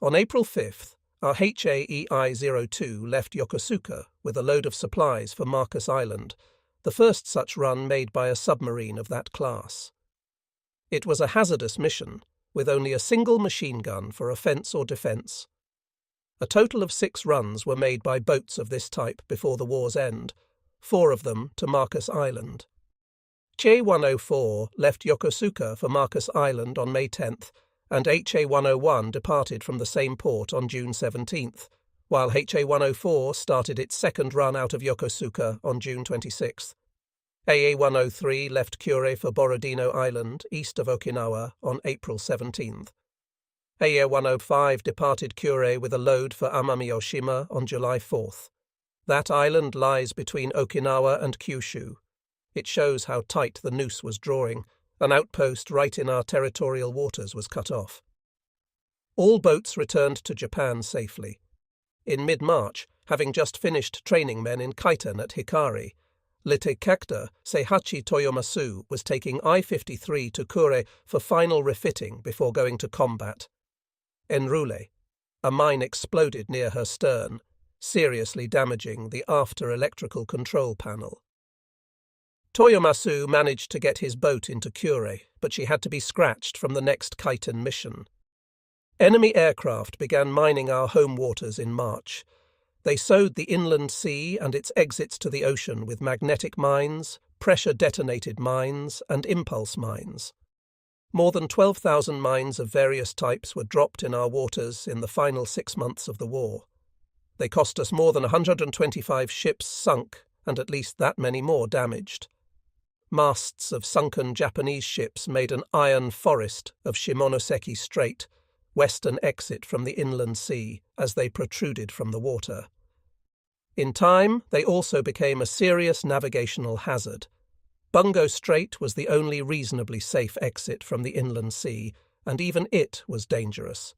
On April 5th, our HAEI-02 left Yokosuka with a load of supplies for Marcus Island, the first such run made by a submarine of that class. It was a hazardous mission, with only a single machine gun for offence or defence. A total of 6 runs were made by boats of this type before the war's end, 4 of them to Marcus Island. HA-104 left Yokosuka for Marcus Island on May 10th, and HA-101 departed from the same port on June 17th, while HA-104 started its second run out of Yokosuka on June 26th. AA-103 left Kure for Borodino Island, east of Okinawa, on April 17th. AA-105 departed Kure with a load for Amami-Oshima on July 4th. That island lies between Okinawa and Kyushu. It shows how tight the noose was drawing. An outpost right in our territorial waters was cut off. All boats returned to Japan safely. In mid-March, having just finished training men in kaiten at Hikari, Lieutenant Seihachi Toyomasu was taking I-53 to Kure for final refitting before going to combat. Enrule, a mine exploded near her stern, seriously damaging the after electrical control panel. Toyomasu managed to get his boat into Kure, but she had to be scratched from the next kaiten mission. Enemy aircraft began mining our home waters in March. They sowed the inland sea and its exits to the ocean with magnetic mines, pressure-detonated mines, and impulse mines. More than 12,000 mines of various types were dropped in our waters in the final 6 months of the war. They cost us more than 125 ships sunk and at least that many more damaged. Masts of sunken Japanese ships made an iron forest of Shimonoseki Strait, western exit from the inland sea, as they protruded from the water. In time, they also became a serious navigational hazard. Bungo Strait was the only reasonably safe exit from the inland sea, and even it was dangerous.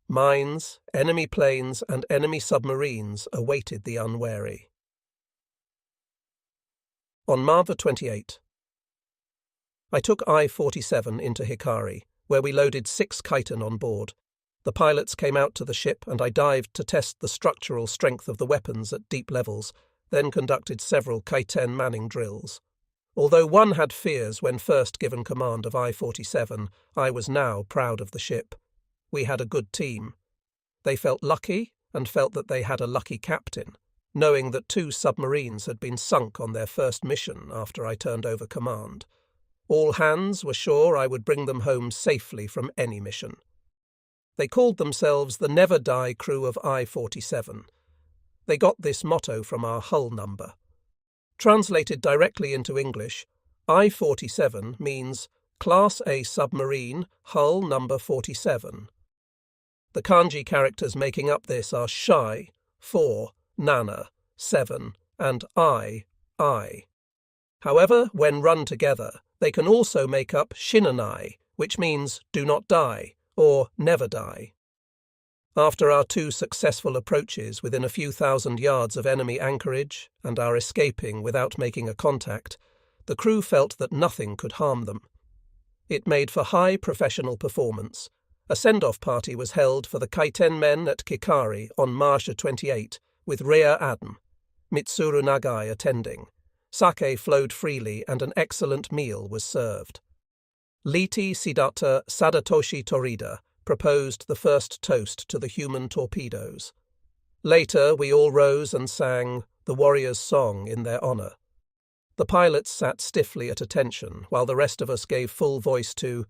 Mines, enemy planes, and enemy submarines awaited the unwary. On March 28, I took I-47 into Hikari, where we loaded 6 kaiten on board. The pilots came out to the ship and I dived to test the structural strength of the weapons at deep levels, then conducted several kaiten manning drills. Although one had fears when first given command of I-47, I was now proud of the ship. We had a good team. They felt lucky and felt that they had a lucky captain, knowing that 2 submarines had been sunk on their first mission after I turned over command. All hands were sure I would bring them home safely from any mission. They called themselves the Never Die crew of I-47. They got this motto from our hull number. Translated directly into English, I-47 means Class A submarine, hull number 47. The kanji characters making up this are Shai, 4, Nana, 7, and I. However, when run together, they can also make up Shinanai, which means do not die, or never die. After our 2 successful approaches within a few thousand yards of enemy anchorage and our escaping without making a contact, the crew felt that nothing could harm them. It made for high professional performance. A send-off party was held for the kaiten men at Hikari on March 28, with Rear Adm, Mitsuru Nagai attending. Sake flowed freely and an excellent meal was served. Liti Siddhartha Sadatoshi Torida proposed the first toast to the human torpedoes. Later, we all rose and sang the Warrior's Song in their honour. The pilots sat stiffly at attention, while the rest of us gave full voice to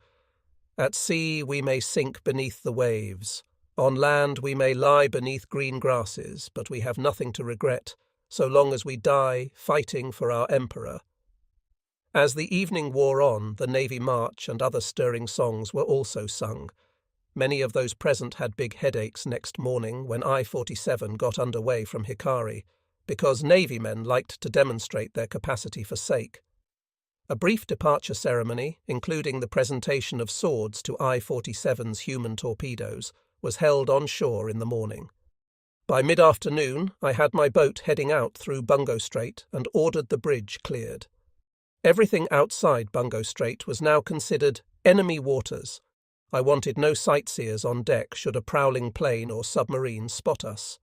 At sea we may sink beneath the waves. On land we may lie beneath green grasses, but we have nothing to regret, so long as we die fighting for our emperor. As the evening wore on, the Navy March and other stirring songs were also sung. Many of those present had big headaches next morning when I-47 got under way from Hikari, because Navy men liked to demonstrate their capacity for sake. A brief departure ceremony, including the presentation of swords to I-47's human torpedoes, was held on shore in the morning. By mid-afternoon, I had my boat heading out through Bungo Strait and ordered the bridge cleared. Everything outside Bungo Strait was now considered enemy waters. I wanted no sightseers on deck should a prowling plane or submarine spot us.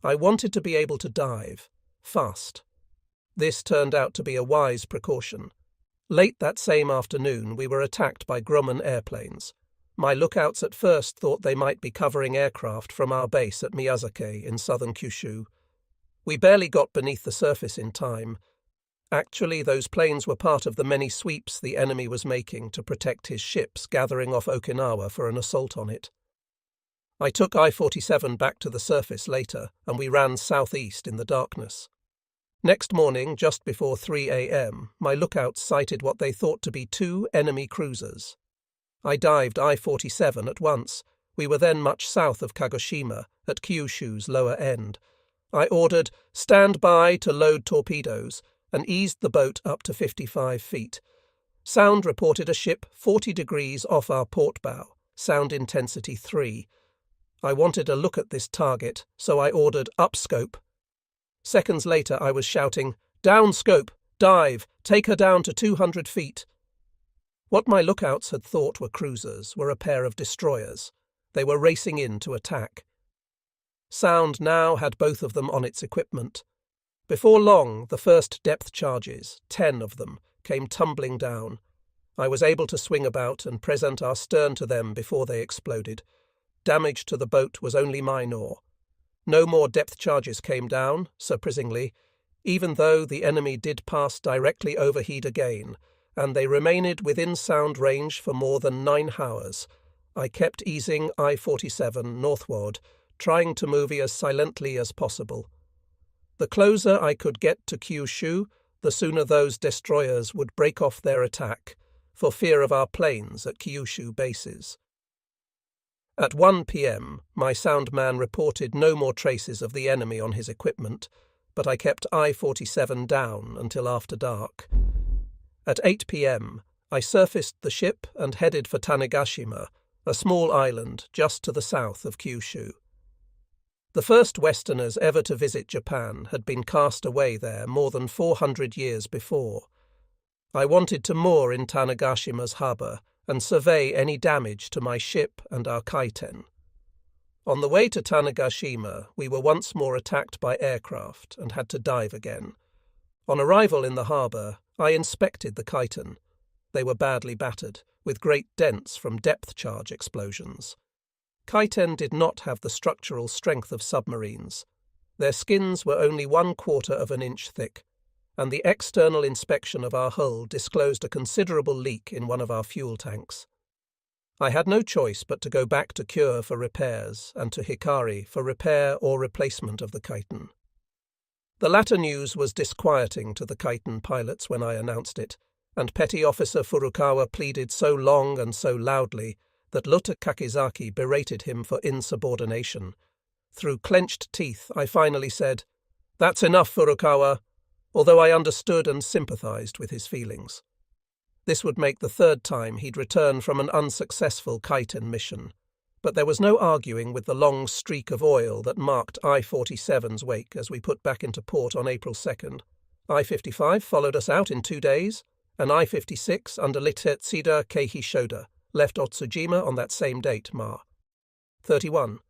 I wanted to be able to dive, fast. This turned out to be a wise precaution. Late that same afternoon, we were attacked by Grumman airplanes. My lookouts at first thought they might be covering aircraft from our base at Miyazaki in southern Kyushu. We barely got beneath the surface in time. Actually, those planes were part of the many sweeps the enemy was making to protect his ships gathering off Okinawa for an assault on it. I took I-47 back to the surface later, and we ran southeast in the darkness. Next morning, just before 3 a.m., my lookouts sighted what they thought to be 2 enemy cruisers. I dived I-47 at once. We were then much south of Kagoshima, at Kyushu's lower end. I ordered, "Stand by to load torpedoes," and eased the boat up to 55 feet. Sound reported a ship 40 degrees off our port bow, sound intensity 3. I wanted a look at this target, so I ordered "Up scope." Seconds later I was shouting, "Down scope! Dive! Take her down to 200 feet!" What my lookouts had thought were cruisers were a pair of destroyers. They were racing in to attack. Sound now had both of them on its equipment. Before long, the first depth charges, 10 of them, came tumbling down. I was able to swing about and present our stern to them before they exploded. Damage to the boat was only minor. No more depth charges came down, surprisingly, even though the enemy did pass directly overhead again, and they remained within sound range for more than 9 hours. I kept easing I-47 northward, trying to move as silently as possible. The closer I could get to Kyushu, the sooner those destroyers would break off their attack, for fear of our planes at Kyushu bases. At 1 p.m., my soundman reported no more traces of the enemy on his equipment, but I kept I-47 down until after dark. At 8 p.m., I surfaced the ship and headed for Tanegashima, a small island just to the south of Kyushu. The first Westerners ever to visit Japan had been cast away there more than 400 years before. I wanted to moor in Tanegashima's harbour and survey any damage to my ship and our kaiten. On the way to Tanegashima, we were once more attacked by aircraft and had to dive again. On arrival in the harbour, I inspected the kaiten. They were badly battered, with great dents from depth charge explosions. Kaiten did not have the structural strength of submarines. Their skins were only 1/4 of an inch thick, and the external inspection of our hull disclosed a considerable leak in one of our fuel tanks. I had no choice but to go back to Kure for repairs and to Hikari for repair or replacement of the kaiten. The latter news was disquieting to the kaiten pilots when I announced it, and Petty Officer Furukawa pleaded so long and so loudly that Lutta Kakizaki berated him for insubordination. Through clenched teeth, I finally said, "That's enough, Furukawa," although I understood and sympathized with his feelings. This would make the 3rd time he'd returned from an unsuccessful kaiten mission, but there was no arguing with the long streak of oil that marked I-47's wake as we put back into port on April 2nd. I-55 followed us out in 2 days, and I-56 under Litetsida Keihi Shoda left Otsujima on that same date, Ma. 31.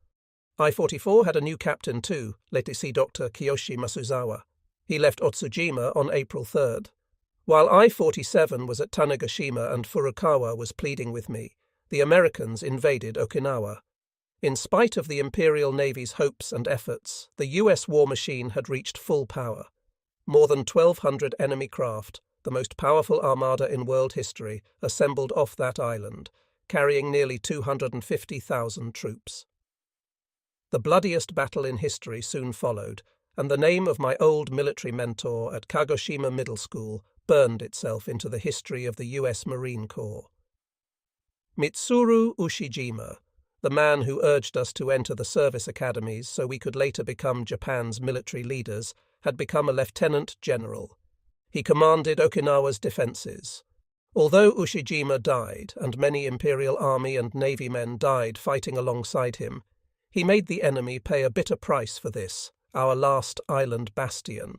I-44 had a new captain too, Letisi Dr. Kiyoshi Masuzawa. He left Otsujima on April 3rd. While I-47 was at Tanegashima and Furukawa was pleading with me, the Americans invaded Okinawa. In spite of the Imperial Navy's hopes and efforts, the U.S. war machine had reached full power. More than 1,200 enemy craft, the most powerful armada in world history, assembled off that island, carrying nearly 250,000 troops. The bloodiest battle in history soon followed, and the name of my old military mentor at Kagoshima Middle School burned itself into the history of the U.S. Marine Corps. Mitsuru Ushijima, the man who urged us to enter the service academies so we could later become Japan's military leaders, had become a lieutenant general. He commanded Okinawa's defences. Although Ushijima died, and many Imperial Army and Navy men died fighting alongside him, he made the enemy pay a bitter price for this, our last island bastion.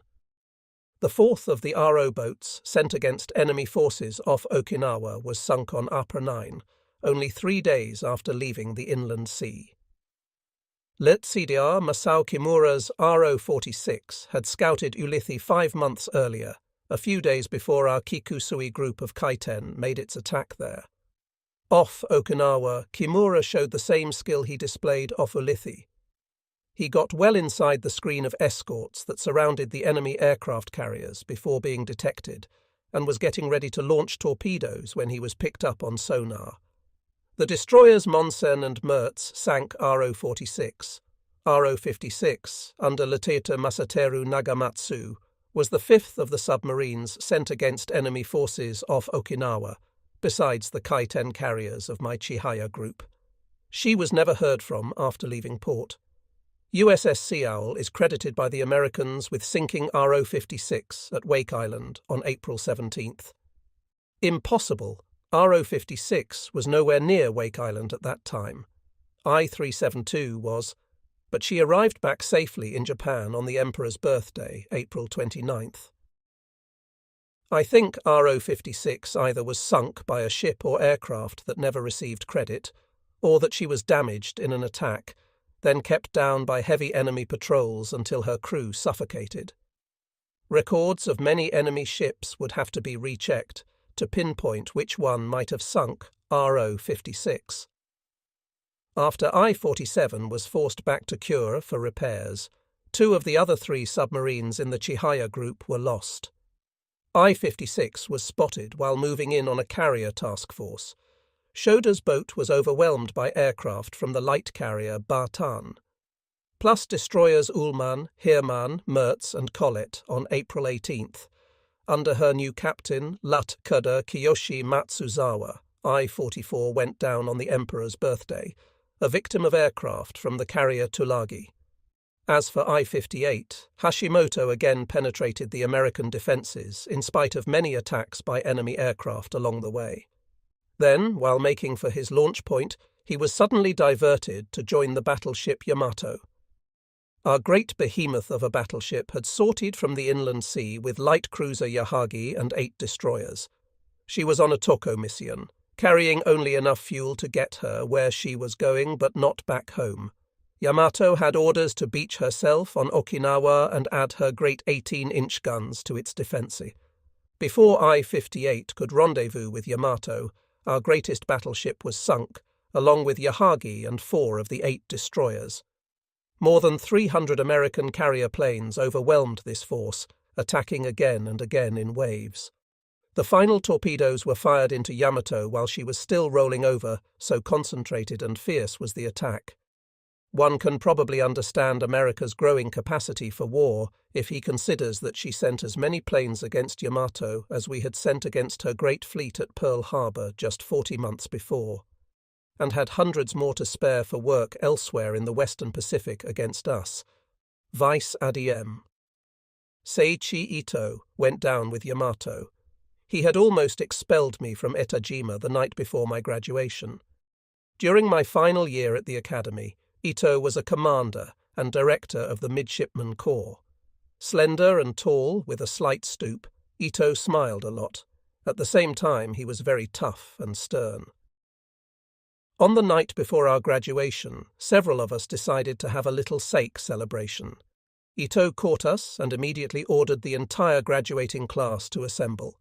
The 4th of the RO boats sent against enemy forces off Okinawa was sunk on Apra 9, only 3 days after leaving the inland sea. Lieutenant Masao Kimura's RO-46 had scouted Ulithi 5 months earlier, a few days before our Kikusui group of kaiten made its attack there. Off Okinawa, Kimura showed the same skill he displayed off Ulithi. He got well inside the screen of escorts that surrounded the enemy aircraft carriers before being detected, and was getting ready to launch torpedoes when he was picked up on sonar. The destroyers Monsen and Mertz sank RO-46. RO-56, under Lieutenant Masateru Nagamatsu, was the 5th of the submarines sent against enemy forces off Okinawa, besides the kaiten carriers of my Chihaya group. She was never heard from after leaving port. USS Sea Owl is credited by the Americans with sinking RO-56 at Wake Island on April 17th. Impossible! RO-56 was nowhere near Wake Island at that time. I-372 was, but she arrived back safely in Japan on the Emperor's birthday, April 29th. I think RO-56 either was sunk by a ship or aircraft that never received credit, or that she was damaged in an attack, then kept down by heavy enemy patrols until her crew suffocated. Records of many enemy ships would have to be rechecked to pinpoint which one might have sunk RO-56. After I-47 was forced back to Kure for repairs, 2 of the other 3 submarines in the Chihaya group were lost. I-56 was spotted while moving in on a carrier task force. Shoda's boat was overwhelmed by aircraft from the light carrier Bartan, plus destroyers Ullmann, Heermann, Mertz and Collet on April 18th. Under her new captain, Lut Kuda Kiyoshi Matsuzawa, I-44 went down on the Emperor's birthday, a victim of aircraft from the carrier Tulagi. As for I-58, Hashimoto again penetrated the American defences in spite of many attacks by enemy aircraft along the way. Then, while making for his launch point, he was suddenly diverted to join the battleship Yamato. Our great behemoth of a battleship had sortied from the inland sea with light cruiser Yahagi and 8 destroyers. She was on a Toko mission, carrying only enough fuel to get her where she was going but not back home. Yamato had orders to beach herself on Okinawa and add her great 18-inch guns to its defence. Before I-58 could rendezvous with Yamato, our greatest battleship was sunk, along with Yahagi and 4 of the 8 destroyers. More than 300 American carrier planes overwhelmed this force, attacking again and again in waves. The final torpedoes were fired into Yamato while she was still rolling over, so concentrated and fierce was the attack. One can probably understand America's growing capacity for war if he considers that she sent as many planes against Yamato as we had sent against her great fleet at Pearl Harbor just 40 months before, and had hundreds more to spare for work elsewhere in the Western Pacific against us. Vice Adm. Seiichi Ito went down with Yamato. He had almost expelled me from Etajima the night before my graduation. During my final year at the academy, Ito was a commander and director of the Midshipman Corps. Slender and tall, with a slight stoop, Ito smiled a lot. At the same time, he was very tough and stern. On the night before our graduation, several of us decided to have a little sake celebration. Ito caught us and immediately ordered the entire graduating class to assemble.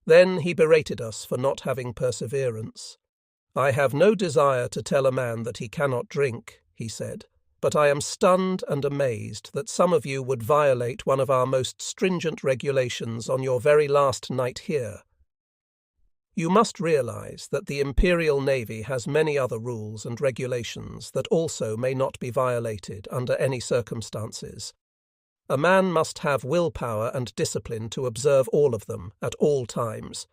Then he berated us for not having perseverance. "I have no desire to tell a man that he cannot drink," he said, "but I am stunned and amazed that some of you would violate one of our most stringent regulations on your very last night here. You must realize that the Imperial Navy has many other rules and regulations that also may not be violated under any circumstances. A man must have willpower and discipline to observe all of them at all times.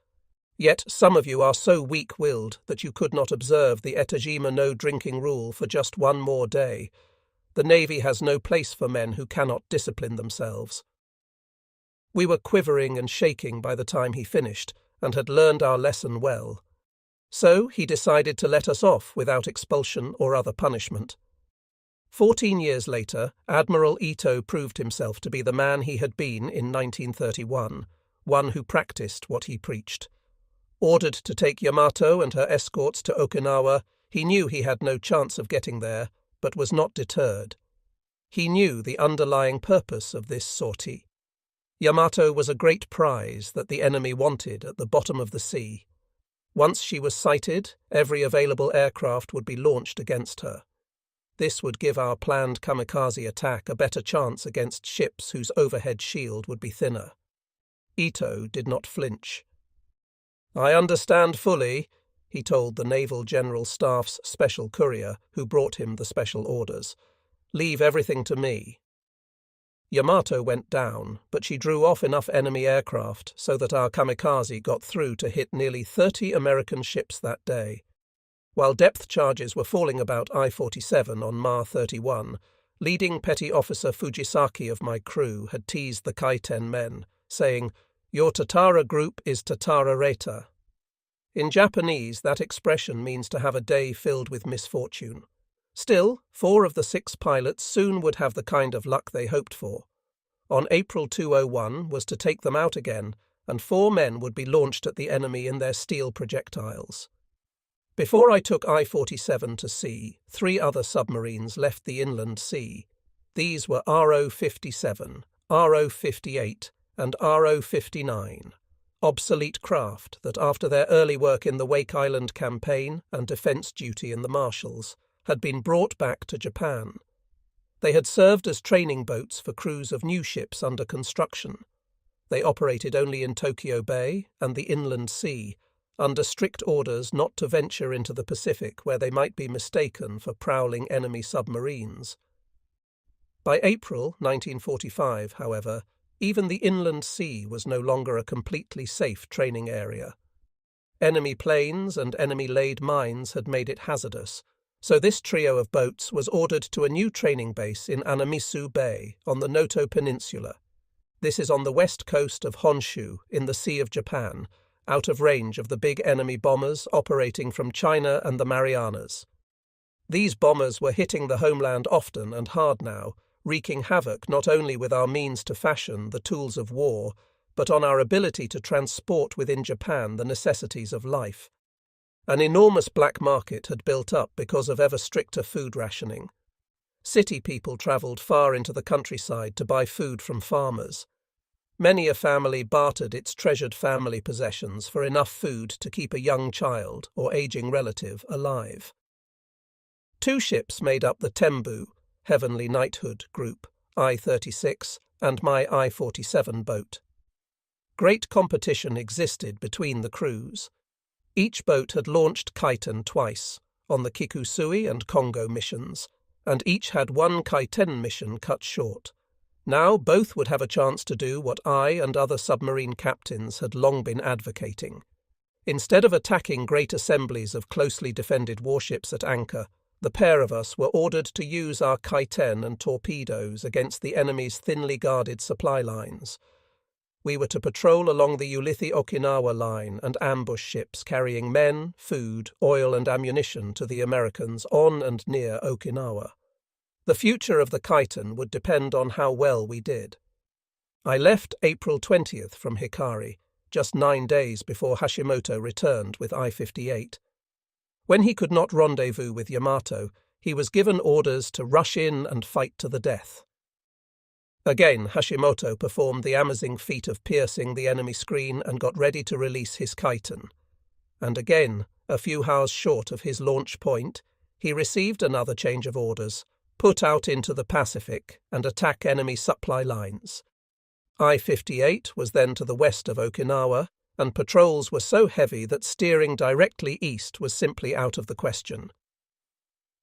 Yet some of you are so weak-willed that you could not observe the Etajima no-drinking rule for just one more day. The Navy has no place for men who cannot discipline themselves." We were quivering and shaking by the time he finished, and had learned our lesson well. So he decided to let us off without expulsion or other punishment. 14 years later, Admiral Ito proved himself to be the man he had been in 1931, one who practiced what he preached. Ordered to take Yamato and her escorts to Okinawa, he knew he had no chance of getting there, but was not deterred. He knew the underlying purpose of this sortie. Yamato was a great prize that the enemy wanted at the bottom of the sea. Once she was sighted, every available aircraft would be launched against her. This would give our planned kamikaze attack a better chance against ships whose overhead shield would be thinner. Ito did not flinch. "I understand fully," he told the Naval General Staff's special courier who brought him the special orders. "Leave everything to me." Yamato went down, but she drew off enough enemy aircraft so that our kamikaze got through to hit nearly 30 American ships that day. While depth charges were falling about I-47 on Ma 31, leading Petty Officer Fujisaki of my crew had teased the Kaiten men, saying, "Your Tatara group is Tatara Reta." In Japanese, that expression means to have a day filled with misfortune. Still, 4 of the 6 pilots soon would have the kind of luck they hoped for. On April 201 was to take them out again, and 4 men would be launched at the enemy in their steel projectiles. Before I took I-47 to sea, 3 other submarines left the inland sea. These were RO-57, RO-58, and RO-59, obsolete craft that after their early work in the Wake Island campaign and defence duty in the Marshalls, had been brought back to Japan. They had served as training boats for crews of new ships under construction. They operated only in Tokyo Bay and the inland sea, under strict orders not to venture into the Pacific where they might be mistaken for prowling enemy submarines. By April 1945, however, even the inland sea was no longer a completely safe training area. Enemy planes and enemy-laid mines had made it hazardous, so this trio of boats was ordered to a new training base in Anamisu Bay on the Noto Peninsula. This is on the west coast of Honshu in the Sea of Japan, out of range of the big enemy bombers operating from China and the Marianas. These bombers were hitting the homeland often and hard now, wreaking havoc not only with our means to fashion the tools of war, but on our ability to transport within Japan the necessities of life. An enormous black market had built up because of ever stricter food rationing. City people travelled far into the countryside to buy food from farmers. Many a family bartered its treasured family possessions for enough food to keep a young child or aging relative alive. 2 ships made up the Tembu, Heavenly Knighthood group, I-36, and my I-47 boat. Great competition existed between the crews. Each boat had launched Kaiten twice, on the Kikusui and Kongo missions, and each had 1 Kaiten mission cut short. Now both would have a chance to do what I and other submarine captains had long been advocating. Instead of attacking great assemblies of closely defended warships at anchor, the pair of us were ordered to use our Kaiten and torpedoes against the enemy's thinly guarded supply lines. We were to patrol along the Ulithi-Okinawa line and ambush ships carrying men, food, oil and ammunition to the Americans on and near Okinawa. The future of the Kaiten would depend on how well we did. I left April 20th from Hikari, just 9 days before Hashimoto returned with I-58. When he could not rendezvous with Yamato, he was given orders to rush in and fight to the death. Again, Hashimoto performed the amazing feat of piercing the enemy screen and got ready to release his Kaiten. And again, a few hours short of his launch point, he received another change of orders: put out into the Pacific and attack enemy supply lines. I-58 was then to the west of Okinawa, and patrols were so heavy that steering directly east was simply out of the question.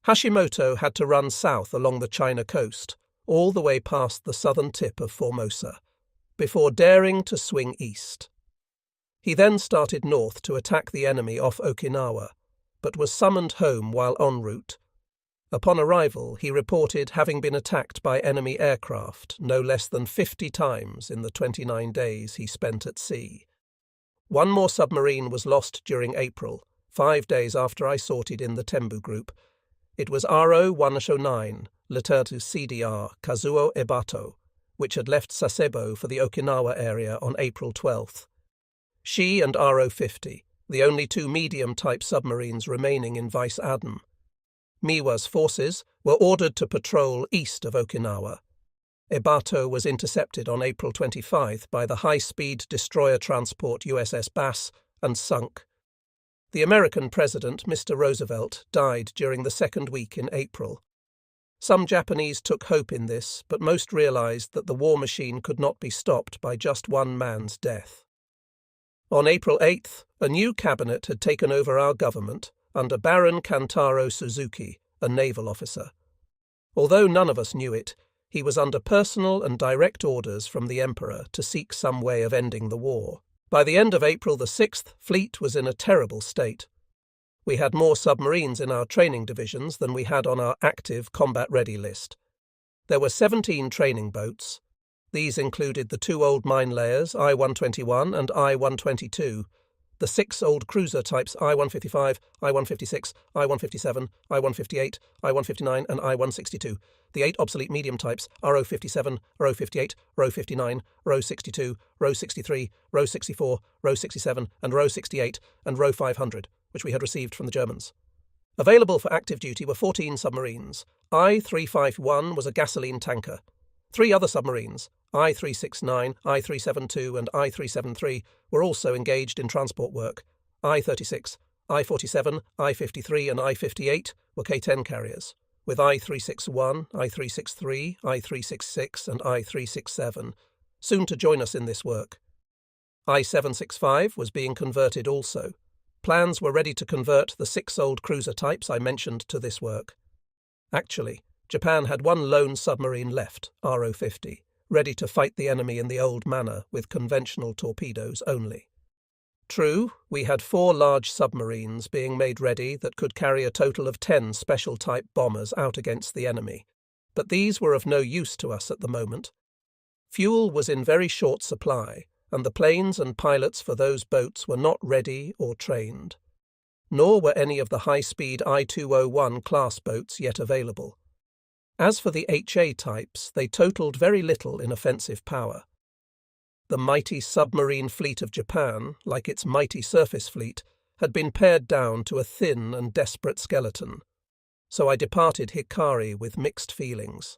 Hashimoto had to run south along the China coast, all the way past the southern tip of Formosa, before daring to swing east. He then started north to attack the enemy off Okinawa, but was summoned home while en route. Upon arrival, he reported having been attacked by enemy aircraft no less than 50 times in the 29 days he spent at sea. 1 more submarine was lost during April, 5 days after I sorted in the Tembu group. It was RO-109, Lieutenant CDR Kazuo Ebato, which had left Sasebo for the Okinawa area on April 12th. She and RO-50, the only two medium-type submarines remaining in Vice Adm. Miwa's forces were ordered to patrol east of Okinawa. Ebato was intercepted on April 25 by the high-speed destroyer transport USS Bass and sunk. The American president, Mr. Roosevelt, died during the second week in April. Some Japanese took hope in this, but most realized that the war machine could not be stopped by just one man's death. On April 8th, a new cabinet had taken over our government under Baron Kantaro Suzuki, a naval officer. Although none of us knew it, he was under personal and direct orders from the Emperor to seek some way of ending the war. By the end of April, the 6th Fleet was in a terrible state. We had more submarines in our training divisions than we had on our active combat-ready list. There were 17 training boats. These included the two old mine layers, I-121 and I-122, the 6 old cruiser types I-155, I-156, I-157, I-158, I-159 and I-162, the 8 obsolete medium types RO-57, RO-58, RO-59, RO-62, RO-63, RO-64, RO-67 and RO-68 and RO-500, which we had received from the Germans. Available for active duty were 14 submarines. I-351 was a gasoline tanker. 3 other submarines, I-369, I-372 and I-373, were also engaged in transport work. I-36, I-47, I-53 and I-58 were K-10 carriers, with I-361, I-363, I-366 and I-367 soon to join us in this work. I-765 was being converted also. Plans were ready to convert the 6 old cruiser types I mentioned to this work. Actually, Japan had one lone submarine left, RO-50, ready to fight the enemy in the old manner with conventional torpedoes only. True, we had 4 large submarines being made ready that could carry a total of 10 special-type bombers out against the enemy, but these were of no use to us at the moment. Fuel was in very short supply, and the planes and pilots for those boats were not ready or trained. Nor were any of the high-speed I-201 class boats yet available. As for the HA types, they totaled very little in offensive power. The mighty submarine fleet of Japan, like its mighty surface fleet, had been pared down to a thin and desperate skeleton. So I departed Hikari with mixed feelings.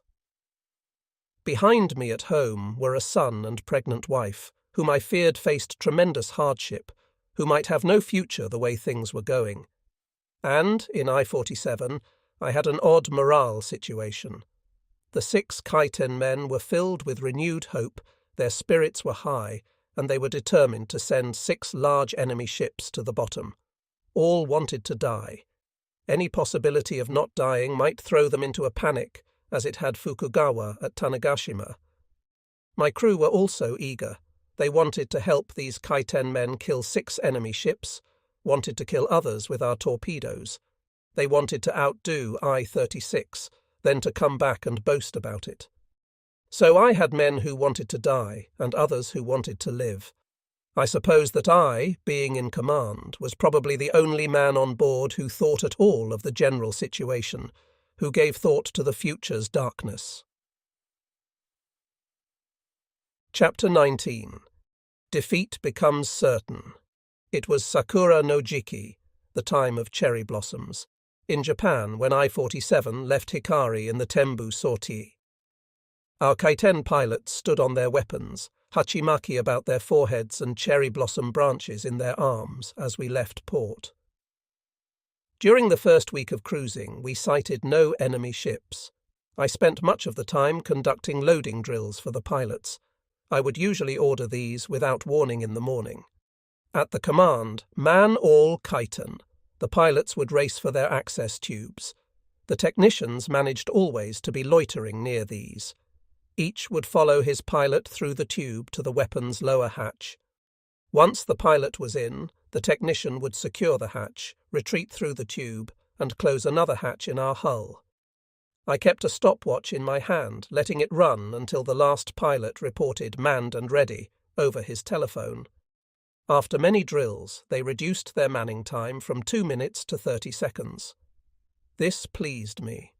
Behind me at home were a son and pregnant wife, whom I feared faced tremendous hardship, who might have no future the way things were going. And, in I-47, I had an odd morale situation. The 6 Kaiten men were filled with renewed hope, their spirits were high, and they were determined to send 6 large enemy ships to the bottom. All wanted to die. Any possibility of not dying might throw them into a panic, as it had Fukugawa at Tanegashima. My crew were also eager. They wanted to help these Kaiten men kill 6 enemy ships, wanted to kill others with our torpedoes. They wanted to outdo I-36, then to come back and boast about it. So I had men who wanted to die, and others who wanted to live. I suppose that I, being in command, was probably the only man on board who thought at all of the general situation, who gave thought to the future's darkness. Chapter 19. Defeat becomes certain. It was Sakura no Jiki, the time of cherry blossoms, in Japan when I-47 left Hikari in the Tembu sortie. Our Kaiten pilots stood on their weapons, hachimaki about their foreheads and cherry blossom branches in their arms as we left port. During the first week of cruising, we sighted no enemy ships. I spent much of the time conducting loading drills for the pilots. I would usually order these without warning in the morning. At the command, "Man all Kaiten," the pilots would race for their access tubes. The technicians managed always to be loitering near these. Each would follow his pilot through the tube to the weapon's lower hatch. Once the pilot was in, the technician would secure the hatch, retreat through the tube, and close another hatch in our hull. I kept a stopwatch in my hand, letting it run until the last pilot reported manned and ready over his telephone. After many drills, they reduced their manning time from 2 minutes to 30 seconds. This pleased me.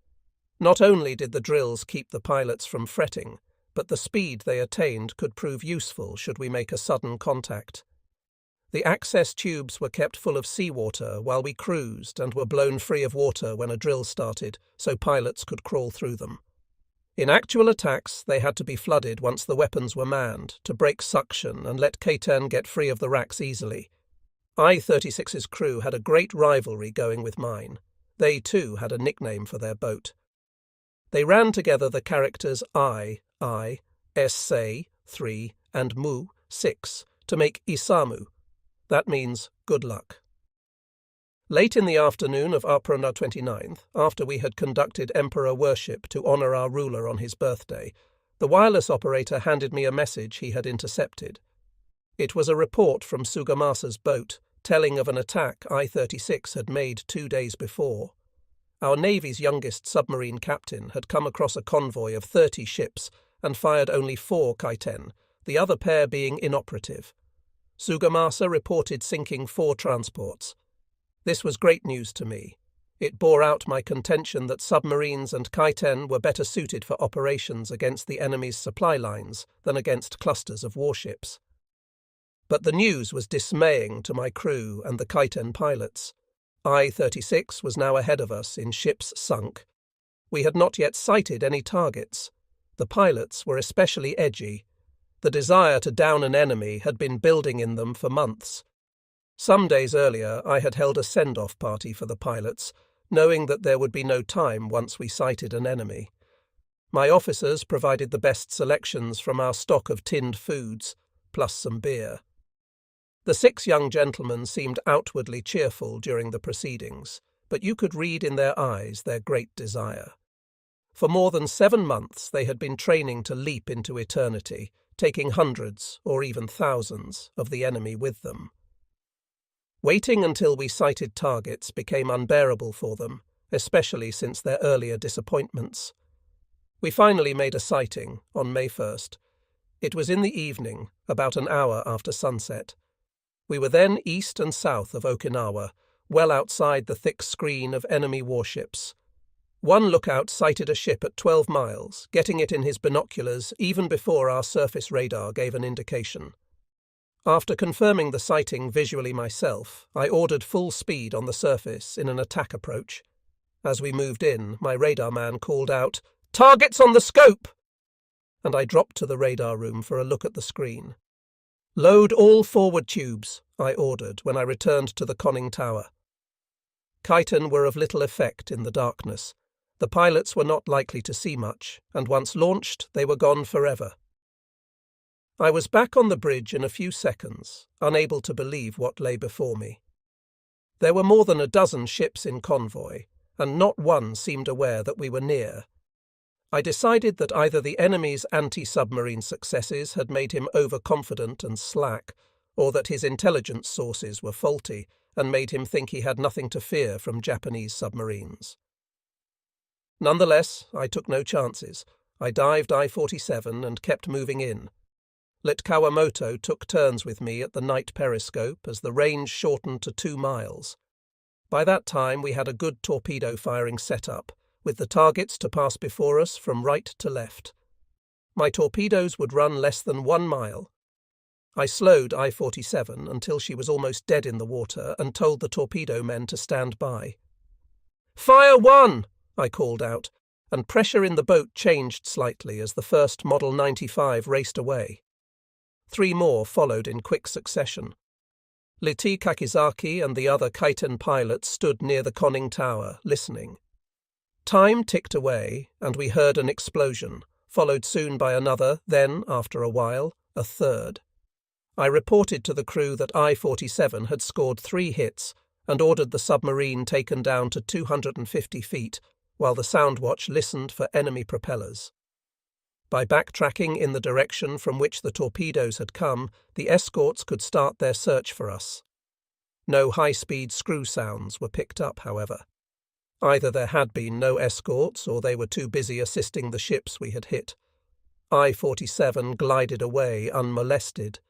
Not only did the drills keep the pilots from fretting, but the speed they attained could prove useful should we make a sudden contact. The access tubes were kept full of seawater while we cruised and were blown free of water when a drill started, so pilots could crawl through them. In actual attacks, they had to be flooded once the weapons were manned to break suction and let K-10 get free of the racks easily. I-36's crew had a great rivalry going with mine. They, too, had a nickname for their boat. They ran together the characters I, Essay, 3, and Mu, 6, to make Isamu. That means good luck. Late in the afternoon of April 29th, after we had conducted emperor worship to honour our ruler on his birthday, the wireless operator handed me a message he had intercepted. It was a report from Sugamasa's boat, telling of an attack I-36 had made 2 days before. Our Navy's youngest submarine captain had come across a convoy of 30 ships and fired only 4 Kai-10, the other pair being inoperative. Sugamasa reported sinking 4 transports. This was great news to me. It bore out my contention that submarines and Kai-10 were better suited for operations against the enemy's supply lines than against clusters of warships. But the news was dismaying to my crew and the Kai-10 pilots. I-36 was now ahead of us in ships sunk. We had not yet sighted any targets. The pilots were especially edgy. The desire to down an enemy had been building in them for months. Some days earlier, I had held a send-off party for the pilots, knowing that there would be no time once we sighted an enemy. My officers provided the best selections from our stock of tinned foods, plus some beer. The 6 young gentlemen seemed outwardly cheerful during the proceedings, but you could read in their eyes their great desire. For more than 7 months they had been training to leap into eternity, taking hundreds, or even thousands, of the enemy with them. Waiting until we sighted targets became unbearable for them, especially since their earlier disappointments. We finally made a sighting on May 1st. It was in the evening, about an hour after sunset. We were then east and south of Okinawa, well outside the thick screen of enemy warships. One lookout sighted a ship at 12 miles, getting it in his binoculars even before our surface radar gave an indication. After confirming the sighting visually myself, I ordered full speed on the surface in an attack approach. As we moved in, my radar man called out, "Targets on the scope!" And I dropped to the radar room for a look at the screen. "Load all forward tubes," I ordered when I returned to the conning tower. Chiton were of little effect in the darkness. The pilots were not likely to see much, and once launched, they were gone forever. I was back on the bridge in a few seconds, unable to believe what lay before me. There were more than a dozen ships in convoy, and not one seemed aware that we were near. I decided that either the enemy's anti-submarine successes had made him overconfident and slack, or that his intelligence sources were faulty and made him think he had nothing to fear from Japanese submarines. Nonetheless, I took no chances. I dived I-47 and kept moving in. Lit Kawamoto took turns with me at the night periscope as the range shortened to 2 miles. By that time we had a good torpedo firing setup, with the targets to pass before us from right to left. My torpedoes would run less than 1 mile. I slowed I-47 until she was almost dead in the water and told the torpedo men to stand by. "Fire 1!" I called out, and pressure in the boat changed slightly as the first Model 95 raced away. 3 more followed in quick succession. Litti Kakizaki and the other Chiton pilots stood near the conning tower, listening. Time ticked away, and we heard an explosion, followed soon by another, then, after a while, a third. I reported to the crew that I-47 had scored 3 hits and ordered the submarine taken down to 250 feet, while the Soundwatch listened for enemy propellers. By backtracking in the direction from which the torpedoes had come, the escorts could start their search for us. No high-speed screw sounds were picked up, however. Either there had been no escorts or they were too busy assisting the ships we had hit. I-47 glided away unmolested.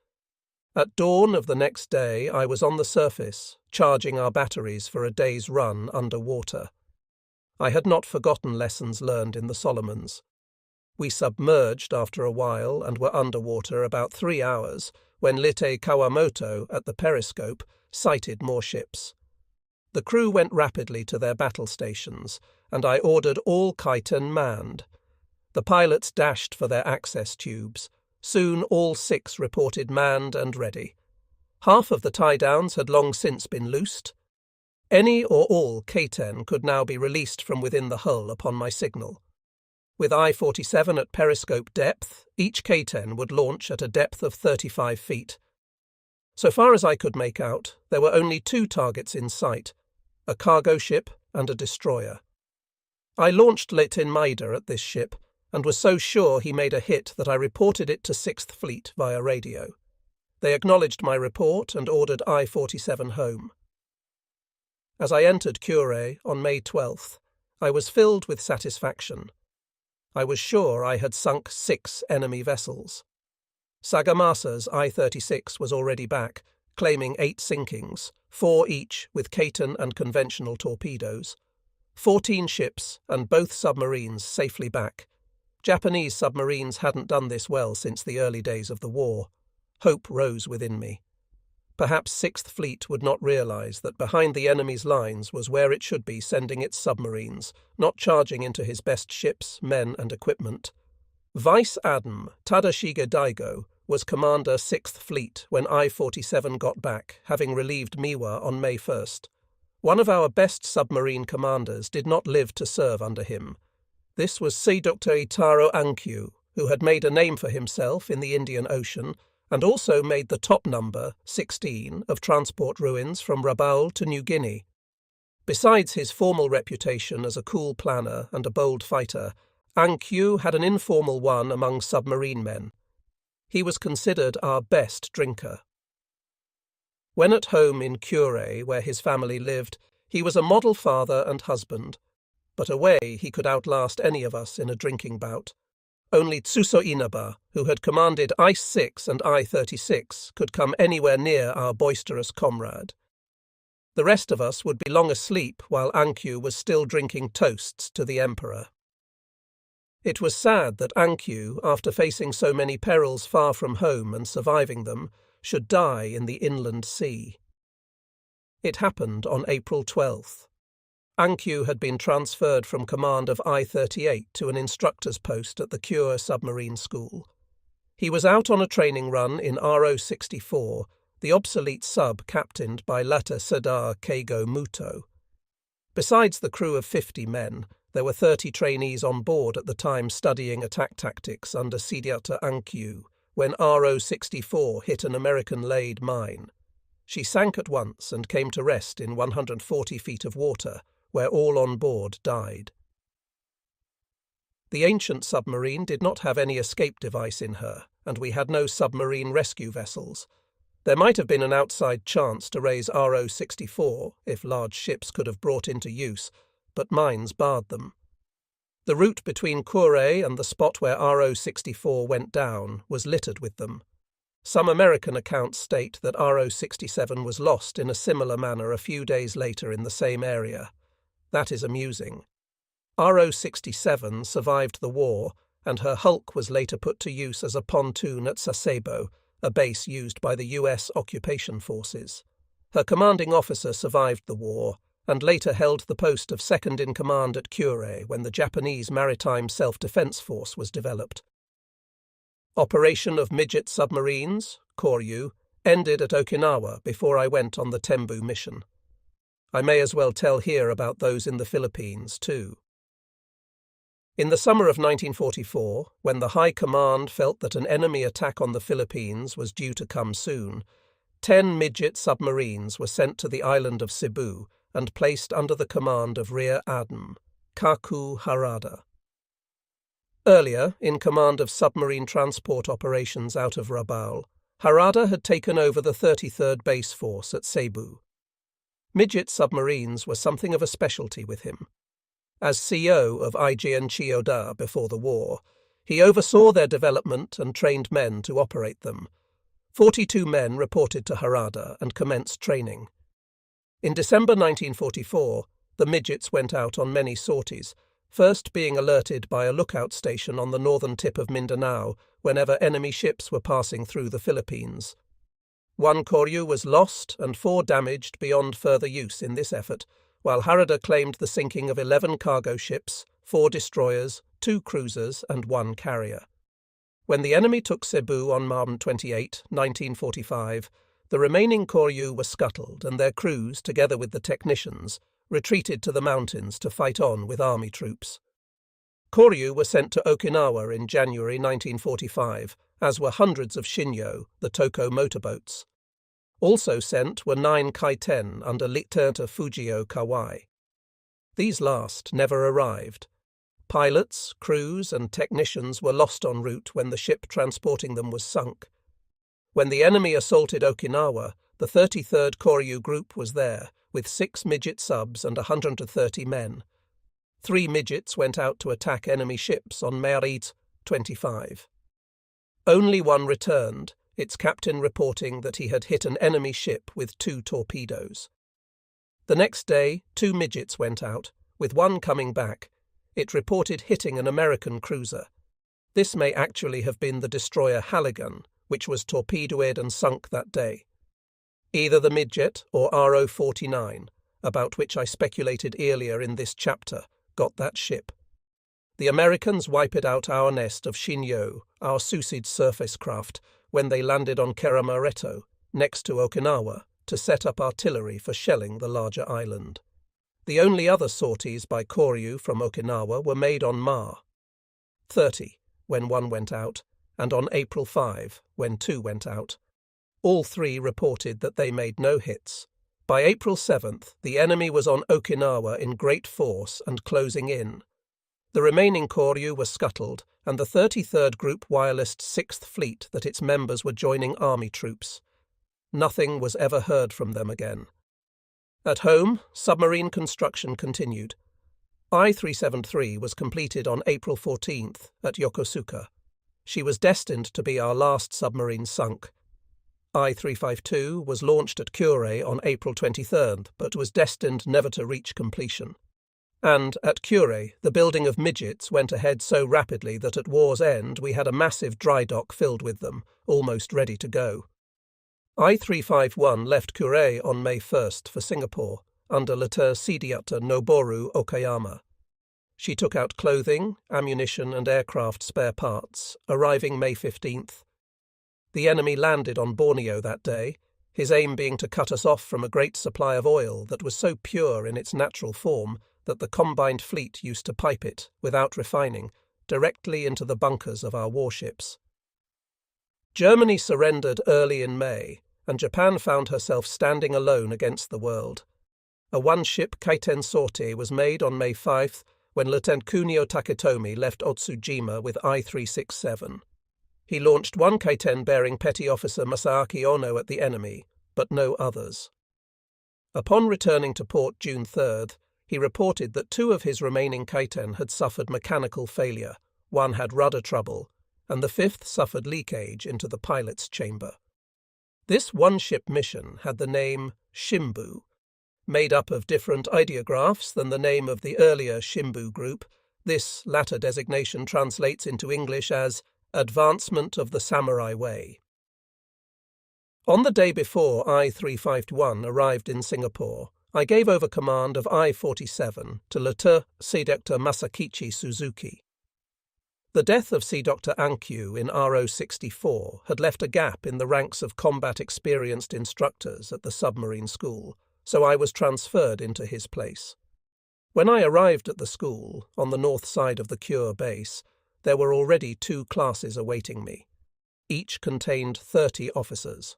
At dawn of the next day, I was on the surface, charging our batteries for a day's run under water. I had not forgotten lessons learned in the Solomons. We submerged after a while and were underwater about 3 hours, when Lite Kawamoto, at the periscope, sighted more ships. The crew went rapidly to their battle stations, and I ordered all chiton manned. The pilots dashed for their access tubes. Soon all 6 reported manned and ready. Half of the tie-downs had long since been loosed. Any or all K-10 could now be released from within the hull upon my signal. With I-47 at periscope depth, each K-10 would launch at a depth of 35 feet. So far as I could make out, there were only 2 targets in sight, a cargo ship and a destroyer. I launched Leighton Maida at this ship, and was so sure he made a hit that I reported it to 6th Fleet via radio. They acknowledged my report and ordered I-47 home. As I entered Kure on May 12th, I was filled with satisfaction. I was sure I had sunk 6 enemy vessels. Sagamasa's I-36 was already back, claiming 8 sinkings, 4 each with Caton and conventional torpedoes. 14 ships and both submarines safely back. Japanese submarines hadn't done this well since the early days of the war. Hope rose within me. Perhaps 6th Fleet would not realize that behind the enemy's lines was where it should be sending its submarines, not charging into his best ships, men and equipment. Vice Adm. Tadashige Daigo was Commander 6th Fleet when I-47 got back, having relieved Miwa on May 1st. One of our best submarine commanders did not live to serve under him. This was Dr. Itaro Ankyu, who had made a name for himself in the Indian Ocean and also made the top number, 16, of transport ruins from Rabaul to New Guinea. Besides his formal reputation as a cool planner and a bold fighter, Ankyu had an informal one among submarine men. He was considered our best drinker. When at home in Kure, where his family lived, he was a model father and husband. But away he could outlast any of us in a drinking bout. Only Tsuso Inaba, who had commanded I-6 and I-36, could come anywhere near our boisterous comrade. The rest of us would be long asleep while Ankyu was still drinking toasts to the Emperor. It was sad that Ankyu, after facing so many perils far from home and surviving them, should die in the inland sea. It happened on April 12th. Ankyu had been transferred from command of I-38 to an instructor's post at the Kure Submarine School. He was out on a training run in RO-64, the obsolete sub captained by latter Serdar Keigo Muto. Besides the crew of 50 men, there were 30 trainees on board at the time studying attack tactics under Siddhartha Ankyu when RO-64 hit an American-laid mine. She sank at once and came to rest in 140 feet of water, where all on board died. The ancient submarine did not have any escape device in her, and we had no submarine rescue vessels. There might have been an outside chance to raise RO-64 if large ships could have brought into use, but mines barred them. The route between Kure and the spot where RO-64 went down was littered with them. Some American accounts state that RO-67 was lost in a similar manner a few days later in the same area. That is amusing. RO-67 survived the war, and her hulk was later put to use as a pontoon at Sasebo, a base used by the U.S. occupation forces. Her commanding officer survived the war, and later held the post of second-in-command at Kure when the Japanese Maritime Self-Defense Force was developed. Operation of midget submarines, Koryu, ended at Okinawa before I went on the Tembu mission. I may as well tell here about those in the Philippines, too. In the summer of 1944, when the High Command felt that an enemy attack on the Philippines was due to come soon, 10 midget submarines were sent to the island of Cebu and placed under the command of Rear Adm. Kaku Harada. Earlier, in command of submarine transport operations out of Rabaul, Harada had taken over the 33rd Base Force at Cebu. Midget submarines were something of a specialty with him. As CO of IJN Chiyoda before the war, he oversaw their development and trained men to operate them. 42 men reported to Harada and commenced training. In December 1944, the midgets went out on many sorties, first being alerted by a lookout station on the northern tip of Mindanao whenever enemy ships were passing through the Philippines, 1 Koryu was lost and 4 damaged beyond further use in this effort, while Harada claimed the sinking of 11 cargo ships, 4 destroyers, 2 cruisers and 1 carrier. When the enemy took Cebu on March 28, 1945, the remaining Koryu were scuttled and their crews, together with the technicians, retreated to the mountains to fight on with army troops. Koryu were sent to Okinawa in January 1945, as were hundreds of Shinyo, the Toko motorboats. Also sent were 9 Kaiten under Lieutenant Fujio Kawai. These last never arrived. Pilots, crews and technicians were lost en route when the ship transporting them was sunk. When the enemy assaulted Okinawa, the 33rd Koryu Group was there, with 6 midget subs and 130 men. 3 midgets went out to attack enemy ships on Merit 25. Only one returned, its captain reporting that he had hit an enemy ship with 2 torpedoes. The next day, 2 midgets went out, with one coming back. It reported hitting an American cruiser. This may actually have been the destroyer Halligan, which was torpedoed and sunk that day. Either the midget or RO-49, about which I speculated earlier in this chapter, got that ship. The Americans wiped out our nest of Shinyo, our Suicide surface craft, when they landed on Keramaretto, next to Okinawa, to set up artillery for shelling the larger island. The only other sorties by Koryu from Okinawa were made on Ma 30, when 1 went out, and on April 5, when 2 went out. All 3 reported that they made no hits. By April 7th, the enemy was on Okinawa in great force and closing in. The remaining Koryu were scuttled, and the 33rd Group wirelessed 6th Fleet that its members were joining army troops. Nothing was ever heard from them again. At home, submarine construction continued. I-373 was completed on April 14th at Yokosuka. She was destined to be our last submarine sunk. I-352 was launched at Kure on April 23rd, but was destined never to reach completion. And at Kure, the building of midgets went ahead so rapidly that at war's end we had a massive dry dock filled with them, almost ready to go. I-351 left Kure on May 1st for Singapore, under Lieutenant Sidiata Noboru Okayama. She took out clothing, ammunition and aircraft spare parts, arriving May 15th. The enemy landed on Borneo that day, his aim being to cut us off from a great supply of oil that was so pure in its natural form that the combined fleet used to pipe it, without refining, directly into the bunkers of our warships. Germany surrendered early in May, and Japan found herself standing alone against the world. A 1-ship Kaiten sortie was made on May 5th when Lieutenant Kunio Taketomi left Otsujima with I-367. He launched 1 Kaiten bearing Petty Officer Masaaki Ono at the enemy, but no others. Upon returning to port June 3rd, he reported that 2 of his remaining Kaiten had suffered mechanical failure, 1 had rudder trouble, and the 5th suffered leakage into the pilot's chamber. This 1-ship mission had the name Shimbu. Made up of different ideographs than the name of the earlier Shimbu group, this latter designation translates into English as Advancement of the Samurai Way. On the day before I-351 arrived in Singapore, I gave over command of I-47 to Lieutenant Sea Dr. Masakichi Suzuki. The death of Sea Dr. Ankyu in RO-64 had left a gap in the ranks of combat-experienced instructors at the submarine school, so I was transferred into his place. When I arrived at the school, on the north side of the Kure base, there were already 2 classes awaiting me. Each contained 30 officers.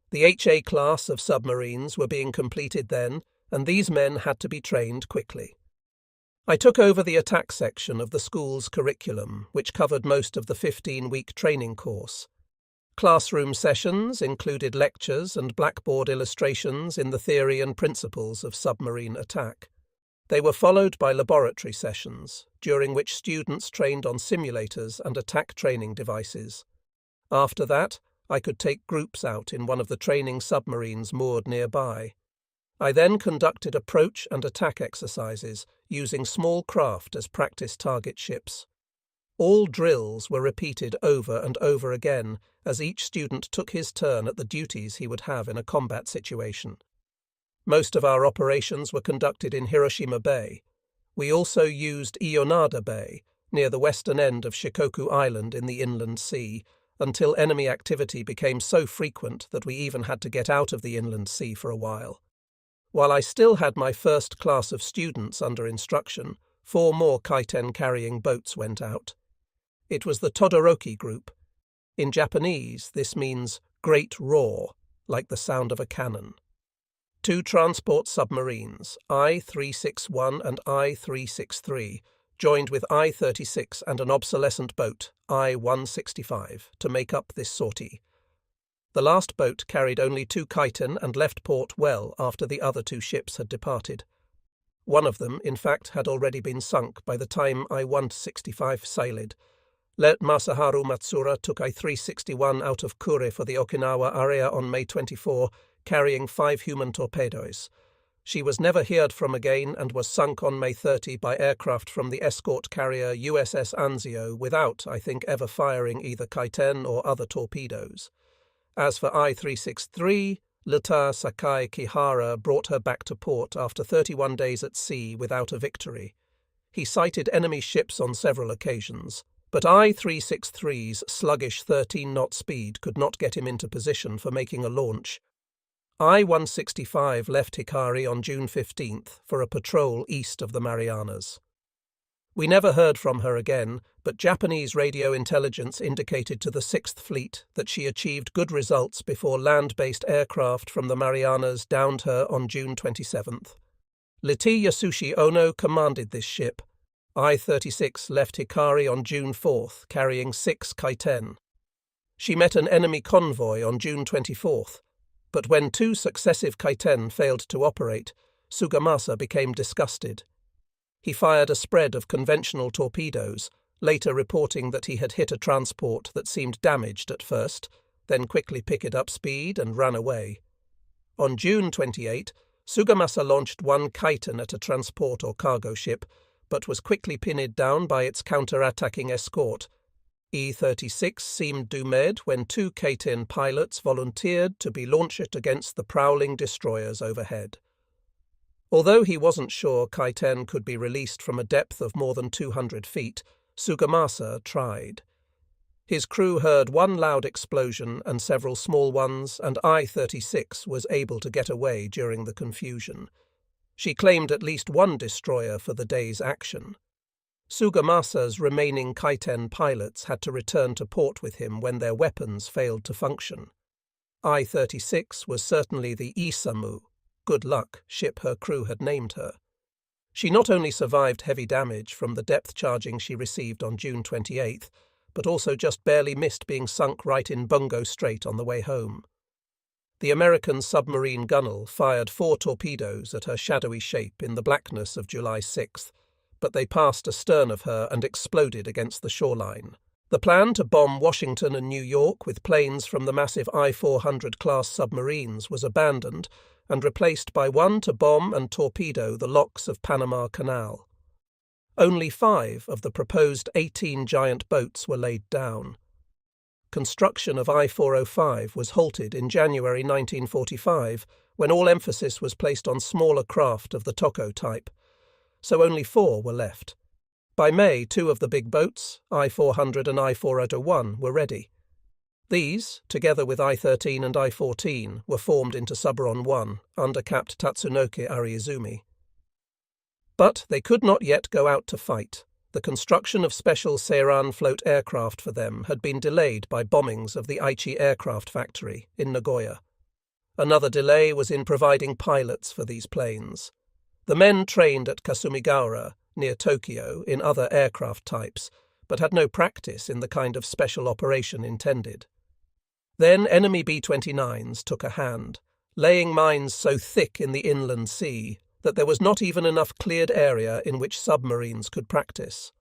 The HA class of submarines were being completed then, and these men had to be trained quickly. I took over the attack section of the school's curriculum, which covered most of the 15-week training course. Classroom sessions included lectures and blackboard illustrations in the theory and principles of submarine attack. They were followed by laboratory sessions, during which students trained on simulators and attack training devices. After that, I could take groups out in one of the training submarines moored nearby. I then conducted approach and attack exercises, using small craft as practice target ships. All drills were repeated over and over again as each student took his turn at the duties he would have in a combat situation. Most of our operations were conducted in Hiroshima Bay. We also used Ionada Bay, near the western end of Shikoku Island in the Inland Sea, until enemy activity became so frequent that we even had to get out of the Inland Sea for a while. While I still had my first class of students under instruction, 4 more kaiten-carrying boats went out. It was the Todoroki group. In Japanese, this means great roar, like the sound of a cannon. 2 transport submarines, I-361 and I-363, joined with I-36 and an obsolescent boat, I-165, to make up this sortie. The last boat carried only 2 kaiten and left port well after the other 2 ships had departed. One of them, in fact, had already been sunk by the time I-165 sailed. Lieutenant Masaharu Matsuura took I-361 out of Kure for the Okinawa area on May 24, carrying 5 human torpedoes. She was never heard from again and was sunk on May 30 by aircraft from the escort carrier USS Anzio without, I think, ever firing either kaiten or other torpedoes. As for I-363, Lieutenant Sakai Kihara brought her back to port after 31 days at sea without a victory. He sighted enemy ships on several occasions, but I-363's sluggish 13-knot speed could not get him into position for making a launch. I-165 left Hikari on June 15th for a patrol east of the Marianas. We never heard from her again, but Japanese radio intelligence indicated to the 6th Fleet that she achieved good results before land-based aircraft from the Marianas downed her on June 27th. Lieutenant Yasushi Ono commanded this ship. I-36 left Hikari on June 4th, carrying 6 kaiten. She met an enemy convoy on June 24th, but when 2 successive kaiten failed to operate, Sugamasa became disgusted. He fired a spread of conventional torpedoes, later reporting that he had hit a transport that seemed damaged at first, then quickly picked up speed and ran away. On June 28, Sugamasa launched 1 kaiten at a transport or cargo ship, but was quickly pinned down by its counter-attacking escort. E-36 seemed doomed when 2 kaiten pilots volunteered to be launched against the prowling destroyers overhead. Although he wasn't sure kaiten could be released from a depth of more than 200 feet, Sugamasa tried. His crew heard 1 loud explosion and several small ones, and I-36 was able to get away during the confusion. She claimed at least 1 destroyer for the day's action. Sugamasa's remaining kaiten pilots had to return to port with him when their weapons failed to function. I-36 was certainly the Isamu, good luck, ship her crew had named her. She not only survived heavy damage from the depth charging she received on June 28th, but also just barely missed being sunk right in Bungo Strait on the way home. The American submarine gunwale fired 4 torpedoes at her shadowy shape in the blackness of July 6th, but they passed astern of her and exploded against the shoreline. The plan to bomb Washington and New York with planes from the massive I-400 class submarines was abandoned and replaced by one to bomb and torpedo the locks of Panama Canal. Only 5 of the proposed 18 giant boats were laid down. Construction of I-405 was halted in January 1945 when all emphasis was placed on smaller craft of the Toko type, so only 4 were left. By May, 2 of the big boats, I-400 and I-401, were ready. These, together with I-13 and I-14, were formed into Submarine 1 under Capt. Tatsunoki Ariizumi. But they could not yet go out to fight. The construction of special Seiran float aircraft for them had been delayed by bombings of the Aichi aircraft factory in Nagoya. Another delay was in providing pilots for these planes. The men trained at Kasumigaura, near Tokyo, in other aircraft types, but had no practice in the kind of special operation intended. Then enemy B-29s took a hand, laying mines so thick in the inland sea that there was not even enough cleared area in which submarines could practice.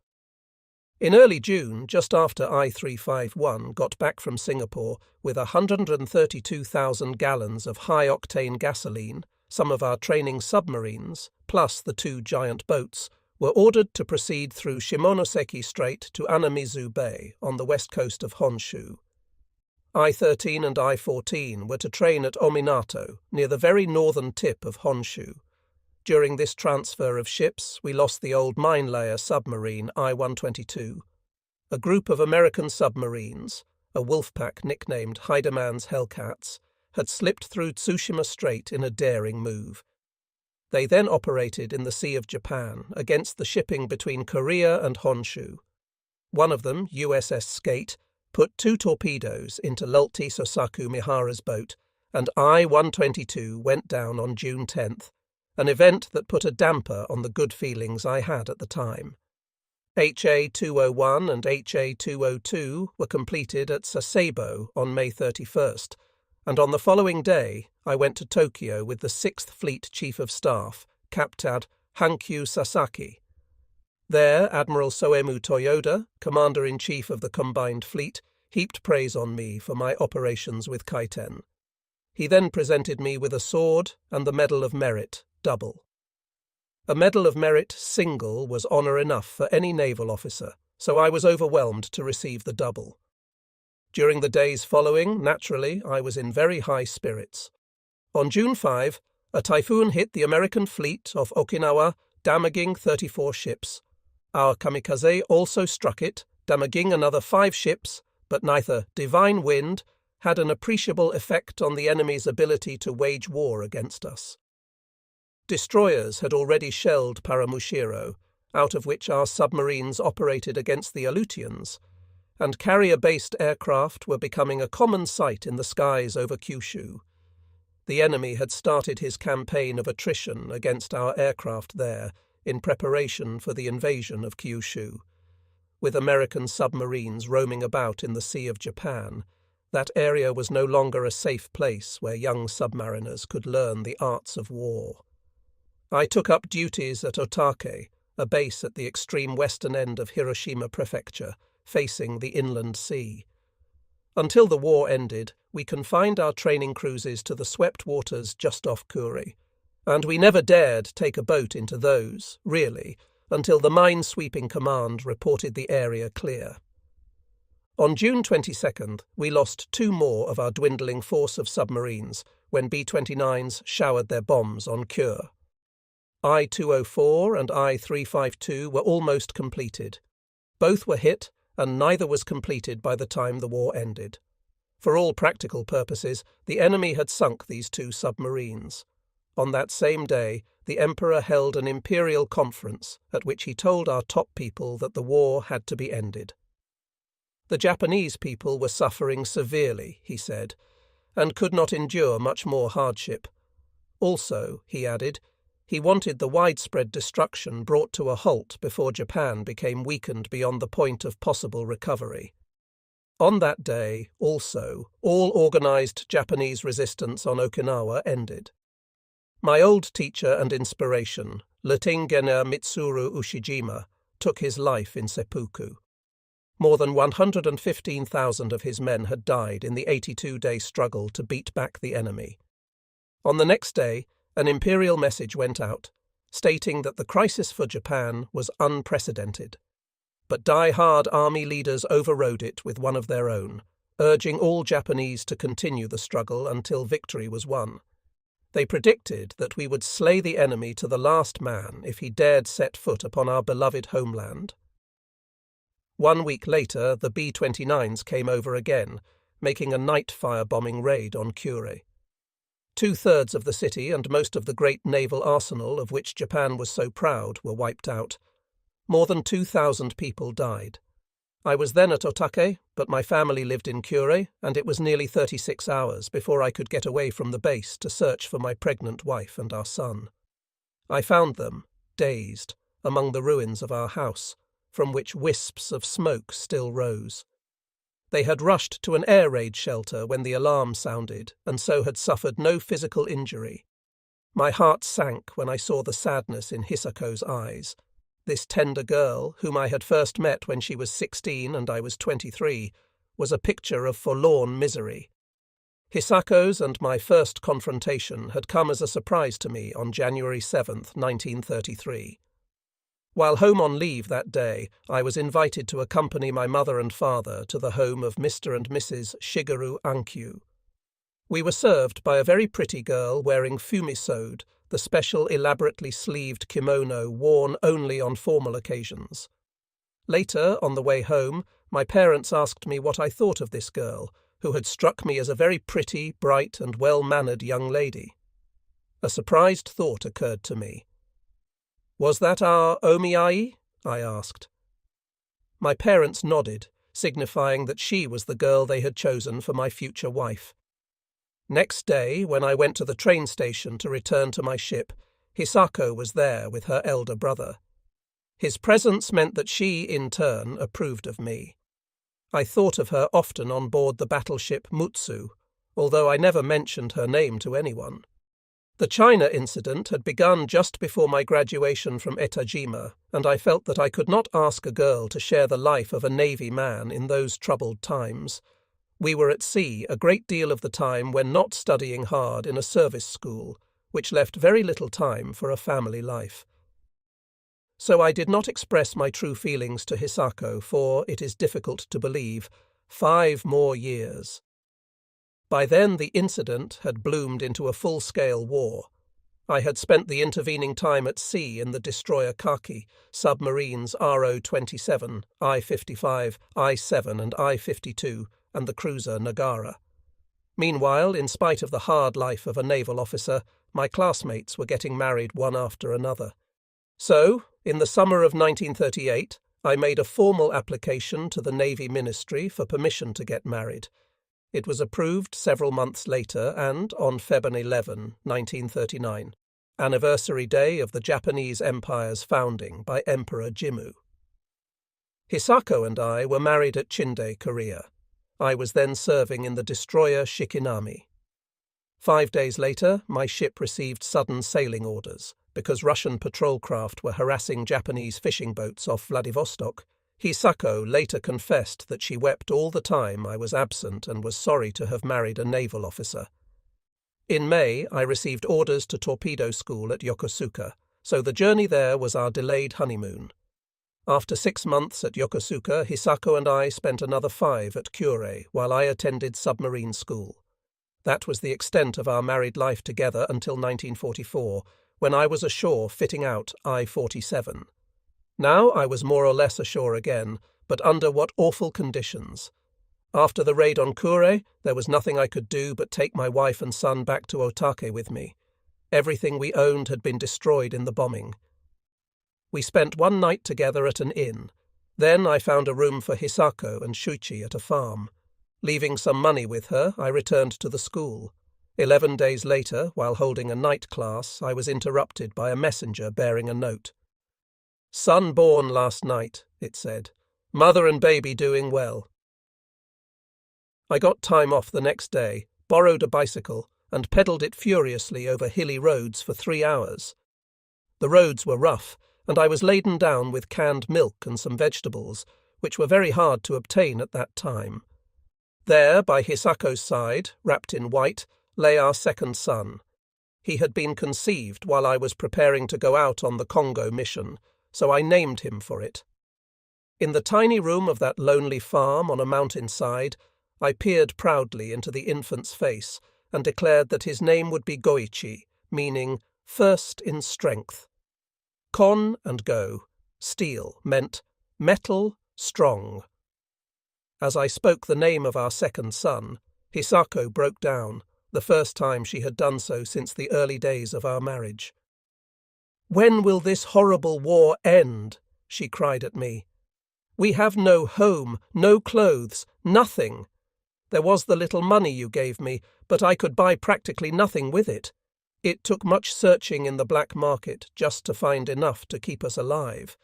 In early June, just after I-351 got back from Singapore with 132,000 gallons of high-octane gasoline, some of our training submarines, plus the 2 giant boats, were ordered to proceed through Shimonoseki Strait to Anamizu Bay on the west coast of Honshu. I-13 and I-14 were to train at Ominato, near the very northern tip of Honshu. During this transfer of ships, we lost the old mine-layer submarine I-122. A group of American submarines, a wolfpack nicknamed Heideman's Hellcats, had slipped through Tsushima Strait in a daring move. They then operated in the Sea of Japan against the shipping between Korea and Honshu. One of them, USS Skate, put 2 torpedoes into Lulti Sosaku Mihara's boat, and I-122 went down on June 10th, an event that put a damper on the good feelings I had at the time. HA-201 and HA-202 were completed at Sasebo on May 31st, and on the following day I went to Tokyo with the 6th Fleet Chief of Staff, Captain Hankyu Sasaki. There, Admiral Soemu Toyoda, Commander-in-Chief of the Combined Fleet, heaped praise on me for my operations with Kaiten. He then presented me with a sword and the Medal of Merit, double. A Medal of Merit single was honour enough for any naval officer, so I was overwhelmed to receive the double. During the days following, naturally, I was in very high spirits. On June 5, a typhoon hit the American fleet off Okinawa, damaging 34 ships. Our kamikaze also struck it, damaging another 5 ships, but neither divine wind had an appreciable effect on the enemy's ability to wage war against us. Destroyers had already shelled Paramushiro, out of which our submarines operated against the Aleutians, and carrier-based aircraft were becoming a common sight in the skies over Kyushu. The enemy had started his campaign of attrition against our aircraft there in preparation for the invasion of Kyushu. With American submarines roaming about in the Sea of Japan, that area was no longer a safe place where young submariners could learn the arts of war. I took up duties at Otake, a base at the extreme western end of Hiroshima Prefecture, facing the inland sea. Until the war ended, we confined our training cruises to the swept waters just off Kure, and we never dared take a boat into those, really, until the mine-sweeping command reported the area clear. On June 22nd, we lost 2 more of our dwindling force of submarines when B-29s showered their bombs on Kure. I-204 and I-352 were almost completed. Both were hit, and neither was completed by the time the war ended. For all practical purposes, the enemy had sunk these 2 submarines. On that same day, the Emperor held an imperial conference at which he told our top people that the war had to be ended. The Japanese people were suffering severely, he said, and could not endure much more hardship. Also, he added, he wanted the widespread destruction brought to a halt before Japan became weakened beyond the point of possible recovery. On that day, also, all organized Japanese resistance on Okinawa ended. My old teacher and inspiration, Lieutenant Mitsuru Ushijima, took his life in seppuku. More than 115,000 of his men had died in the 82-day struggle to beat back the enemy. On the next day, an imperial message went out, stating that the crisis for Japan was unprecedented. But die-hard army leaders overrode it with one of their own, urging all Japanese to continue the struggle until victory was won. They predicted that we would slay the enemy to the last man if he dared set foot upon our beloved homeland. 1 week later, the B-29s came over again, making a night firebombing raid on Kure. 2/3 of the city and most of the great naval arsenal of which Japan was so proud were wiped out. More than 2,000 people died. I was then at Otake, but my family lived in Kure, and it was nearly 36 hours before I could get away from the base to search for my pregnant wife and our son. I found them, dazed, among the ruins of our house, from which wisps of smoke still rose. They had rushed to an air raid shelter when the alarm sounded, and so had suffered no physical injury. My heart sank when I saw the sadness in Hisako's eyes. This tender girl, whom I had first met when she was 16 and I was 23, was a picture of forlorn misery. Hisako's and my first confrontation had come as a surprise to me on January 7, 1933. While home on leave that day, I was invited to accompany my mother and father to the home of Mr. and Mrs. Shigeru Ankyu. We were served by a very pretty girl wearing fumisode, the special elaborately sleeved kimono worn only on formal occasions. Later, on the way home, my parents asked me what I thought of this girl, who had struck me as a very pretty, bright, and well-mannered young lady. A surprised thought occurred to me. "Was that our Omiai?" I asked. My parents nodded, signifying that she was the girl they had chosen for my future wife. Next day, when I went to the train station to return to my ship, Hisako was there with her elder brother. His presence meant that she, in turn, approved of me. I thought of her often on board the battleship Mutsu, although I never mentioned her name to anyone. The China incident had begun just before my graduation from Etajima, and I felt that I could not ask a girl to share the life of a Navy man in those troubled times. We were at sea a great deal of the time when not studying hard in a service school, which left very little time for a family life. So I did not express my true feelings to Hisako for, it is difficult to believe, 5 more years. By then the incident had bloomed into a full-scale war. I had spent the intervening time at sea in the destroyer Kaki, submarines RO-27, I-55, I-7 and I-52, and the cruiser Nagara. Meanwhile, in spite of the hard life of a naval officer, my classmates were getting married one after another. So, in the summer of 1938, I made a formal application to the Navy Ministry for permission to get married. It was approved several months later and, on February 11, 1939, anniversary day of the Japanese Empire's founding by Emperor Jimmu. Hisako and I were married at Chinde, Korea. I was then serving in the destroyer Shikinami. 5 days later, my ship received sudden sailing orders. Because Russian patrol craft were harassing Japanese fishing boats off Vladivostok, Hisako later confessed that she wept all the time I was absent and was sorry to have married a naval officer. In May, I received orders to torpedo school at Yokosuka, so the journey there was our delayed honeymoon. After 6 months at Yokosuka, Hisako and I spent another 5 at Kure while I attended submarine school. That was the extent of our married life together until 1944, when I was ashore fitting out I-47. Now I was more or less ashore again, but under what awful conditions. After the raid on Kure, there was nothing I could do but take my wife and son back to Otake with me. Everything we owned had been destroyed in the bombing. We spent one night together at an inn. Then I found a room for Hisako and Shuichi at a farm. Leaving some money with her, I returned to the school. 11 days later, while holding a night class, I was interrupted by a messenger bearing a note. "Son born last night," it said. "Mother and baby doing well." I got time off the next day, borrowed a bicycle, and pedalled it furiously over hilly roads for 3 hours. The roads were rough, and I was laden down with canned milk and some vegetables, which were very hard to obtain at that time. There, by Hisako's side, wrapped in white, lay our second son. He had been conceived while I was preparing to go out on the Congo mission, so I named him for it. In the tiny room of that lonely farm on a mountainside, I peered proudly into the infant's face and declared that his name would be Goichi, meaning first in strength. Kon and go, steel, meant metal, strong. As I spoke the name of our second son, Hisako broke down, the first time she had done so since the early days of our marriage. "When will this horrible war end?" she cried at me. "We have no home, no clothes, nothing. There was the little money you gave me, but I could buy practically nothing with it. It took much searching in the black market just to find enough to keep us alive.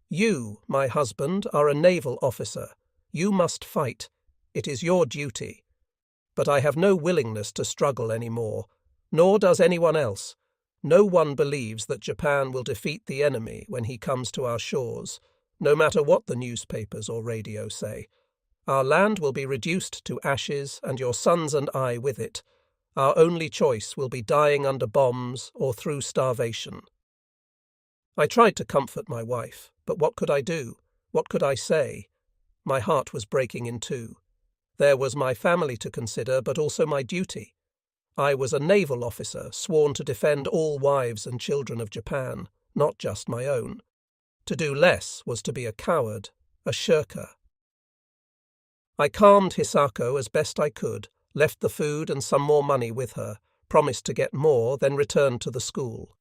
You, my husband, are a naval officer. You must fight. It is your duty. But I have no willingness to struggle any more, nor does anyone else. No one believes that Japan will defeat the enemy when he comes to our shores, no matter what the newspapers or radio say. Our land will be reduced to ashes, and your sons and I with it. Our only choice will be dying under bombs or through starvation." I tried to comfort my wife, but what could I do? What could I say? My heart was breaking in two. There was my family to consider, but also my duty. I was a naval officer, sworn to defend all wives and children of Japan, not just my own. To do less was to be a coward, a shirker. I calmed Hisako as best I could, left the food and some more money with her, promised to get more, then returned to the school.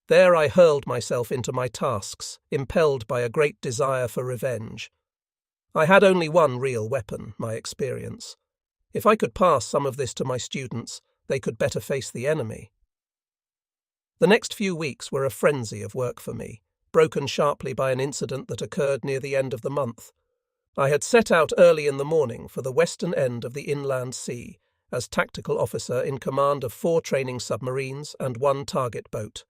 There I hurled myself into my tasks, impelled by a great desire for revenge. I had only one real weapon, my experience. If I could pass some of this to my students, they could better face the enemy. The next few weeks were a frenzy of work for me, broken sharply by an incident that occurred near the end of the month. I had set out early in the morning for the western end of the inland sea, as tactical officer in command of 4 training submarines and 1 target boat.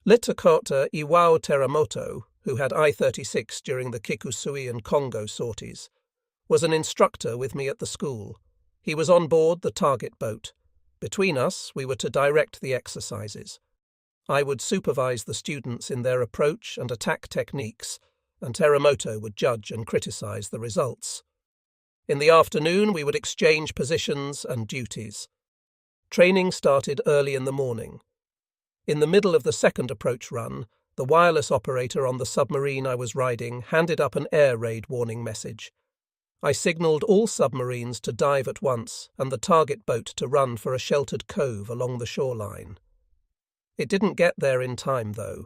Lieutenant Iwao Teramoto, who had I-36 during the Kikusui and Congo sorties, was an instructor with me at the school. He was on board the target boat. Between us, we were to direct the exercises. I would supervise the students in their approach and attack techniques, and Teramoto would judge and criticize the results. In the afternoon, we would exchange positions and duties. Training started early in the morning. In the middle of the second approach run, the wireless operator on the submarine I was riding handed up an air raid warning message. I signalled all submarines to dive at once and the target boat to run for a sheltered cove along the shoreline. It didn't get there in time, though.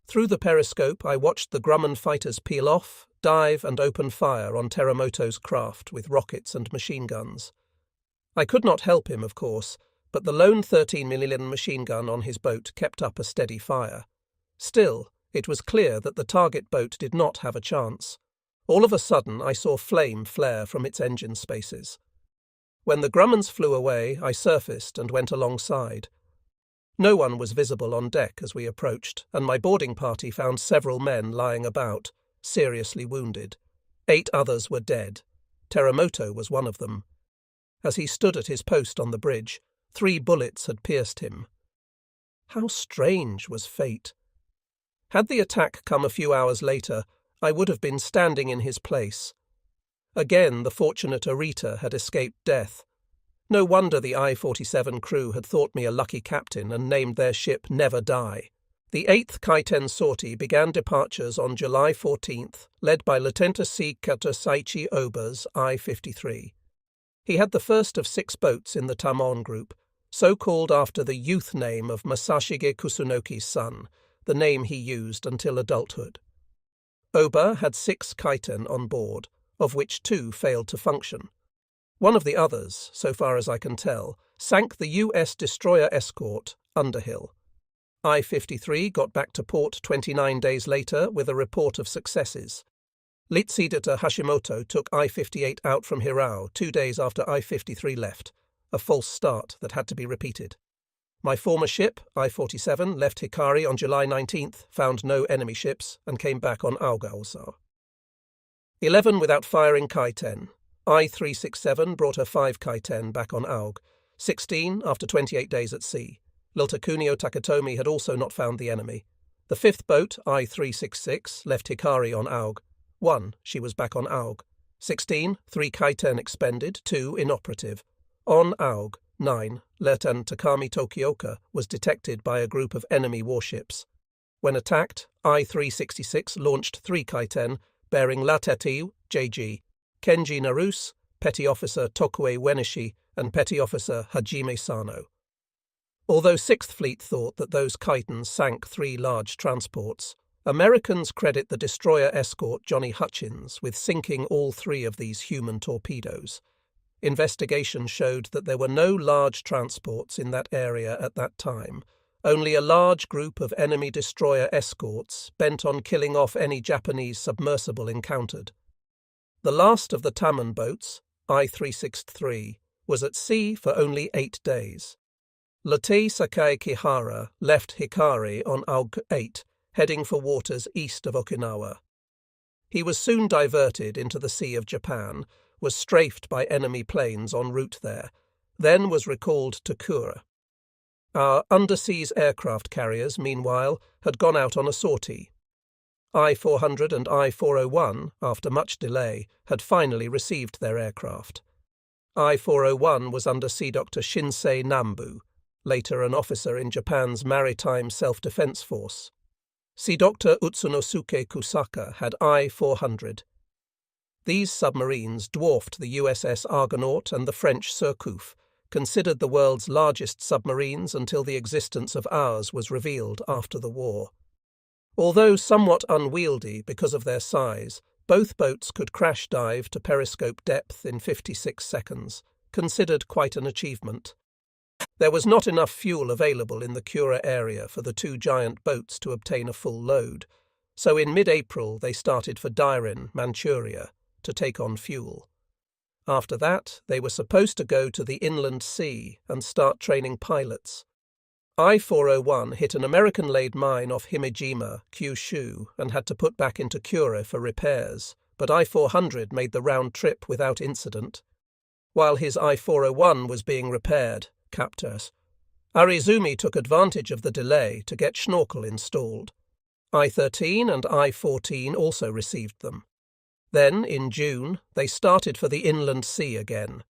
Through the periscope, I watched the Grumman fighters peel off, dive and open fire on Teramoto's craft with rockets and machine guns. I could not help him, of course, but the lone 13mm machine gun on his boat kept up a steady fire. Still, it was clear that the target boat did not have a chance. All of a sudden, I saw flame flare from its engine spaces. When the Grummans flew away, I surfaced and went alongside. No one was visible on deck as we approached, and my boarding party found several men lying about, seriously wounded. 8 others were dead. Teramoto was one of them. As he stood at his post on the bridge, 3 bullets had pierced him. How strange was fate! Had the attack come a few hours later, I would have been standing in his place. Again, the fortunate Arita had escaped death. No wonder the I-47 crew had thought me a lucky captain and named their ship Never Die. The 8th Kaiten sortie began departures on July 14th, led by Lieutenant C. Saichi Oba's I-53. He had the first of 6 boats in the Tamon group, so called after the youth name of Masashige Kusunoki's son, the name he used until adulthood. Oba had 6 kaiten on board, of which 2 failed to function. One of the others, so far as I can tell, sank the U.S. destroyer escort Underhill. I-53 got back to port 29 days later with a report of successes. Litsidata Hashimoto took I-58 out from Hirao 2 days after I-53 left, a false start that had to be repeated. My former ship, I-47, left Hikari on July 19th, found no enemy ships, and came back on Aoga also. 11 without firing kaiten. I-367 brought her 5 kaiten back on Aoga. 16 after 28 days at sea. Liltakunio Takatomi had also not found the enemy. The 5th boat, I-366, left Hikari on Aoga. 1, she was back on Aoga. 16, 3 kaiten expended, 2 inoperative. On Aoga, 9, Lieutenant Takami Tokioka was detected by a group of enemy warships. When attacked, I-366 launched 3 kaiten, bearing Latetiu, JG, Kenji Naruse, Petty Officer Tokue Wenishi, and Petty Officer Hajime Sano. Although 6th Fleet thought that those kaiten sank 3 large transports, Americans credit the destroyer escort Johnny Hutchins with sinking all 3 of these human torpedoes. Investigation showed that there were no large transports in that area at that time, only a large group of enemy destroyer escorts bent on killing off any Japanese submersible encountered. The last of the Tamon boats, I-363, was at sea for only 8 days. Latei Sakai Kihara left Hikari on Aoga 8, heading for waters east of Okinawa. He was soon diverted into the Sea of Japan, was strafed by enemy planes en route there, then was recalled to Kura. Our underseas aircraft carriers, meanwhile, had gone out on a sortie. I-400 and I-401, after much delay, had finally received their aircraft. I-401 was under Sea Doctor Shinsei Nambu, later an officer in Japan's Maritime Self-Defense Force. Sea Doctor Utsunosuke Kusaka had I-400. These submarines dwarfed the USS Argonaut and the French Surcouf, considered the world's largest submarines until the existence of ours was revealed after the war. Although somewhat unwieldy because of their size, both boats could crash dive to periscope depth in 56 seconds, considered quite an achievement. There was not enough fuel available in the Kura area for the two giant boats to obtain a full load, so in mid-April they started for Dairen, Manchuria, to take on fuel. After that, they were supposed to go to the inland sea and start training pilots. I-401 hit an American-laid mine off Himejima, Kyushu, and had to put back into Kure for repairs, but I-400 made the round trip without incident. While his I-401 was being repaired, captors, Arizumi took advantage of the delay to get Schnorkel installed. I-13 and I-14 also received them. Then, in June, they started for the inland sea again.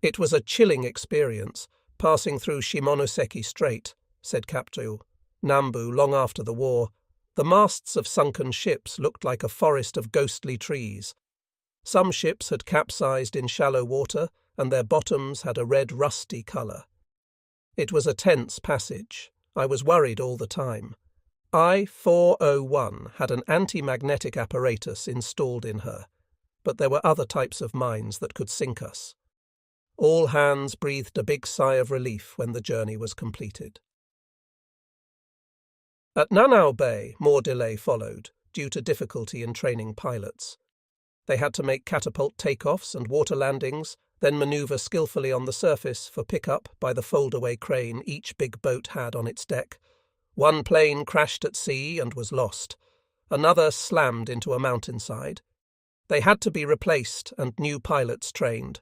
It was a chilling experience, passing through Shimonoseki Strait, said Captain Nambu long after the war. The masts of sunken ships looked like a forest of ghostly trees. Some ships had capsized in shallow water, and their bottoms had a red rusty colour. It was a tense passage. I was worried all the time. I-401 had an anti-magnetic apparatus installed in her, but there were other types of mines that could sink us. All hands breathed a big sigh of relief when the journey was completed. At Nanao Bay, more delay followed, due to difficulty in training pilots. They had to make catapult takeoffs and water landings, then manoeuvre skillfully on the surface for pickup by the fold-away crane each big boat had on its deck. One plane crashed at sea and was lost. Another slammed into a mountainside. They had to be replaced and new pilots trained.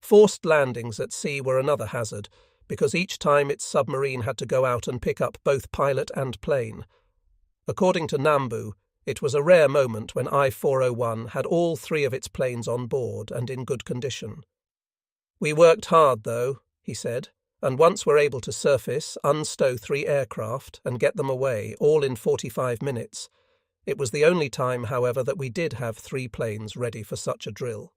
Forced landings at sea were another hazard, because each time its submarine had to go out and pick up both pilot and plane. According to Nambu, it was a rare moment when I-401 had all three of its planes on board and in good condition. "We worked hard, though," he said, "and once were able to surface, unstow 3 aircraft, and get them away, all in 45 minutes. It was the only time, however, that we did have 3 planes ready for such a drill."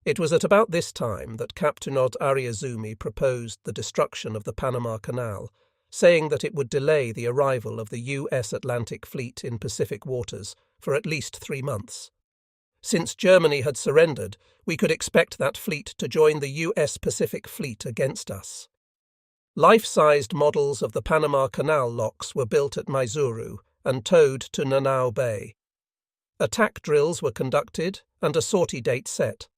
It was at about this time that Captain Ariazumi proposed the destruction of the Panama Canal, saying that it would delay the arrival of the U.S. Atlantic Fleet in Pacific waters for at least 3 months. Since Germany had surrendered, we could expect that fleet to join the U.S. Pacific Fleet against us. Life-sized models of the Panama Canal locks were built at Maizuru and towed to Nanao Bay. Attack drills were conducted and a sortie date set.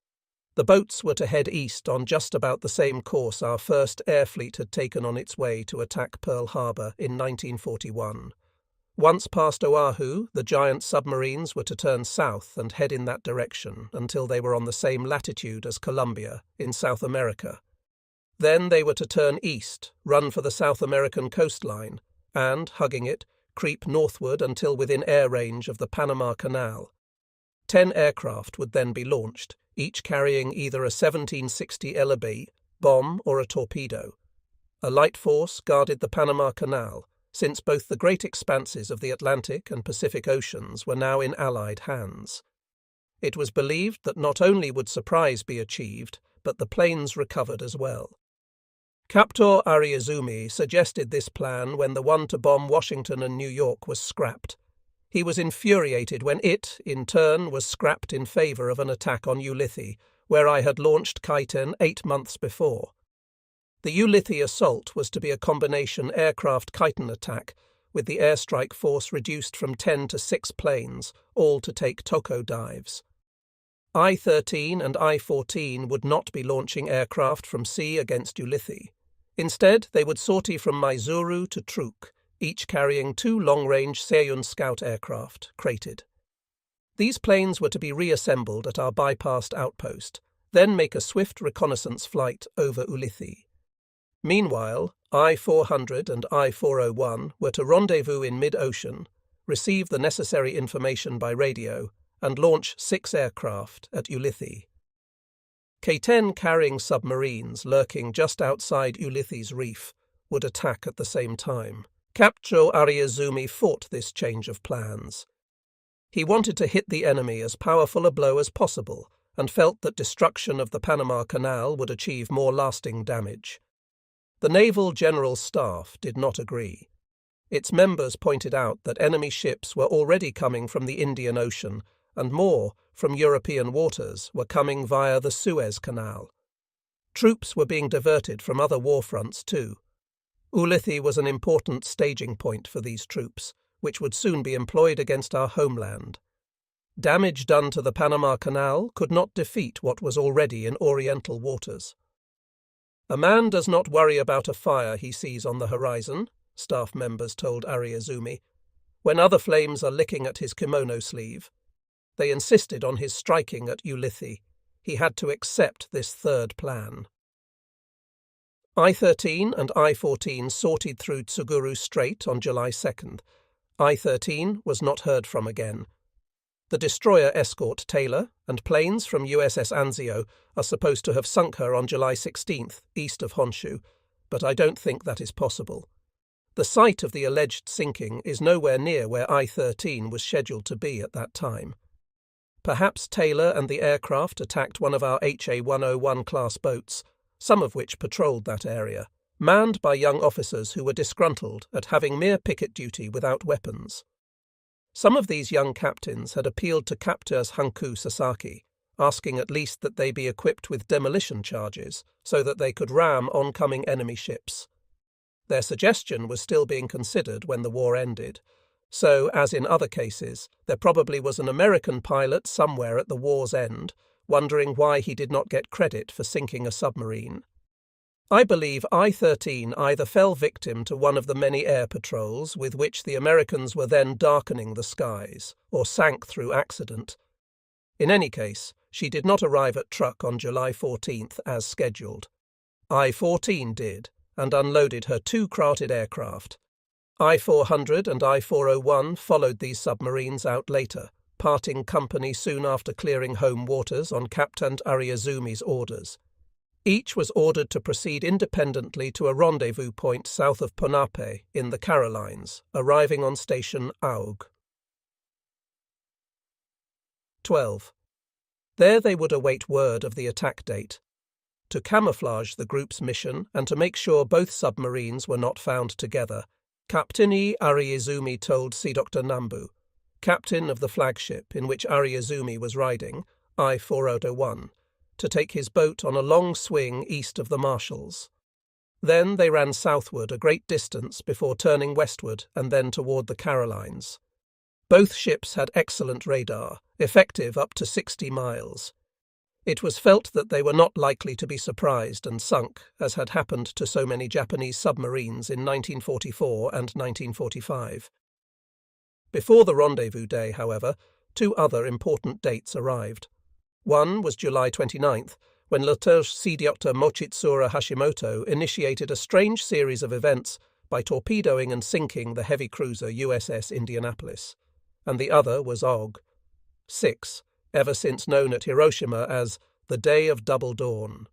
The boats were to head east on just about the same course our first air fleet had taken on its way to attack Pearl Harbor in 1941. Once past Oahu, the giant submarines were to turn south and head in that direction until they were on the same latitude as Colombia, in South America. Then they were to turn east, run for the South American coastline, and, hugging it, creep northward until within air range of the Panama Canal. 10 aircraft would then be launched, each carrying either a 1760 LB, bomb, or a torpedo. A light force guarded the Panama Canal, since both the great expanses of the Atlantic and Pacific Oceans were now in Allied hands. It was believed that not only would surprise be achieved, but the planes recovered as well. Captain Ariazumi suggested this plan when the one to bomb Washington and New York was scrapped. He was infuriated when it, in turn, was scrapped in favour of an attack on Ulithi, where I had launched Kaiten 8 months before. The Ulithi assault was to be a combination aircraft-Kaiten attack, with the airstrike force reduced from 10 to 6 planes, all to take Toko dives. I-13 and I-14 would not be launching aircraft from sea against Ulithi. Instead, they would sortie from Maizuru to Truk, each carrying 2 long-range Seiyun Scout aircraft, crated. These planes were to be reassembled at our bypassed outpost, then make a swift reconnaissance flight over Ulithi. Meanwhile, I-400 and I-401 were to rendezvous in mid-ocean, receive the necessary information by radio, and launch 6 aircraft at Ulithi. K-10 carrying submarines lurking just outside Ulithi's reef would attack at the same time. Captain Ariazumi fought this change of plans. He wanted to hit the enemy as powerful a blow as possible and felt that destruction of the Panama Canal would achieve more lasting damage. The Naval General Staff did not agree. Its members pointed out that enemy ships were already coming from the Indian Ocean and more from European waters were coming via the Suez Canal. Troops were being diverted from other war fronts too. Ulithi was an important staging point for these troops, which would soon be employed against our homeland. Damage done to the Panama Canal could not defeat what was already in Oriental waters. "A man does not worry about a fire he sees on the horizon," staff members told Ariazumi, "when other flames are licking at his kimono sleeve." They insisted on his striking at Ulithi. He had to accept this third plan. I-13 and I-14 sortied through Tsuguru Strait on July 2nd. I-13 was not heard from again. The destroyer escort Taylor and planes from USS Anzio are supposed to have sunk her on July 16th, east of Honshu, but I don't think that is possible. The site of the alleged sinking is nowhere near where I-13 was scheduled to be at that time. Perhaps Taylor and the aircraft attacked one of our HA-101 class boats, some of which patrolled that area, manned by young officers who were disgruntled at having mere picket duty without weapons. Some of these young captains had appealed to Captors Hanku Sasaki, asking at least that they be equipped with demolition charges so that they could ram oncoming enemy ships. Their suggestion was still being considered when the war ended, so, as in other cases, there probably was an American pilot somewhere at the war's end, wondering why he did not get credit for sinking a submarine. I believe I-13 either fell victim to one of the many air patrols with which the Americans were then darkening the skies, or sank through accident. In any case, she did not arrive at Truk on July 14th as scheduled. I-14 did, and unloaded her 2 crowded aircraft. I-400 and I-401 followed these submarines out later, parting company soon after clearing home waters on Captain Ariazumi's orders. Each was ordered to proceed independently to a rendezvous point south of Ponape in the Carolines, arriving on station Aug. 12. There they would await word of the attack date. To camouflage the group's mission and to make sure both submarines were not found together, Captain Ariazumi told Sea Dr. Nambu, captain of the flagship in which Ariazumi was riding, I-401, to take his boat on a long swing east of the Marshalls. Then they ran southward a great distance before turning westward and then toward the Carolines. Both ships had excellent radar, effective up to 60 miles. It was felt that they were not likely to be surprised and sunk, as had happened to so many Japanese submarines in 1944 and 1945. Before the rendezvous day, however, 2 other important dates arrived. One was July 29th, when Lieutenant Sea Dr. Mochitsura Hashimoto initiated a strange series of events by torpedoing and sinking the heavy cruiser USS Indianapolis, and the other was Aug. 6, ever since known at Hiroshima as the Day of Double Dawn.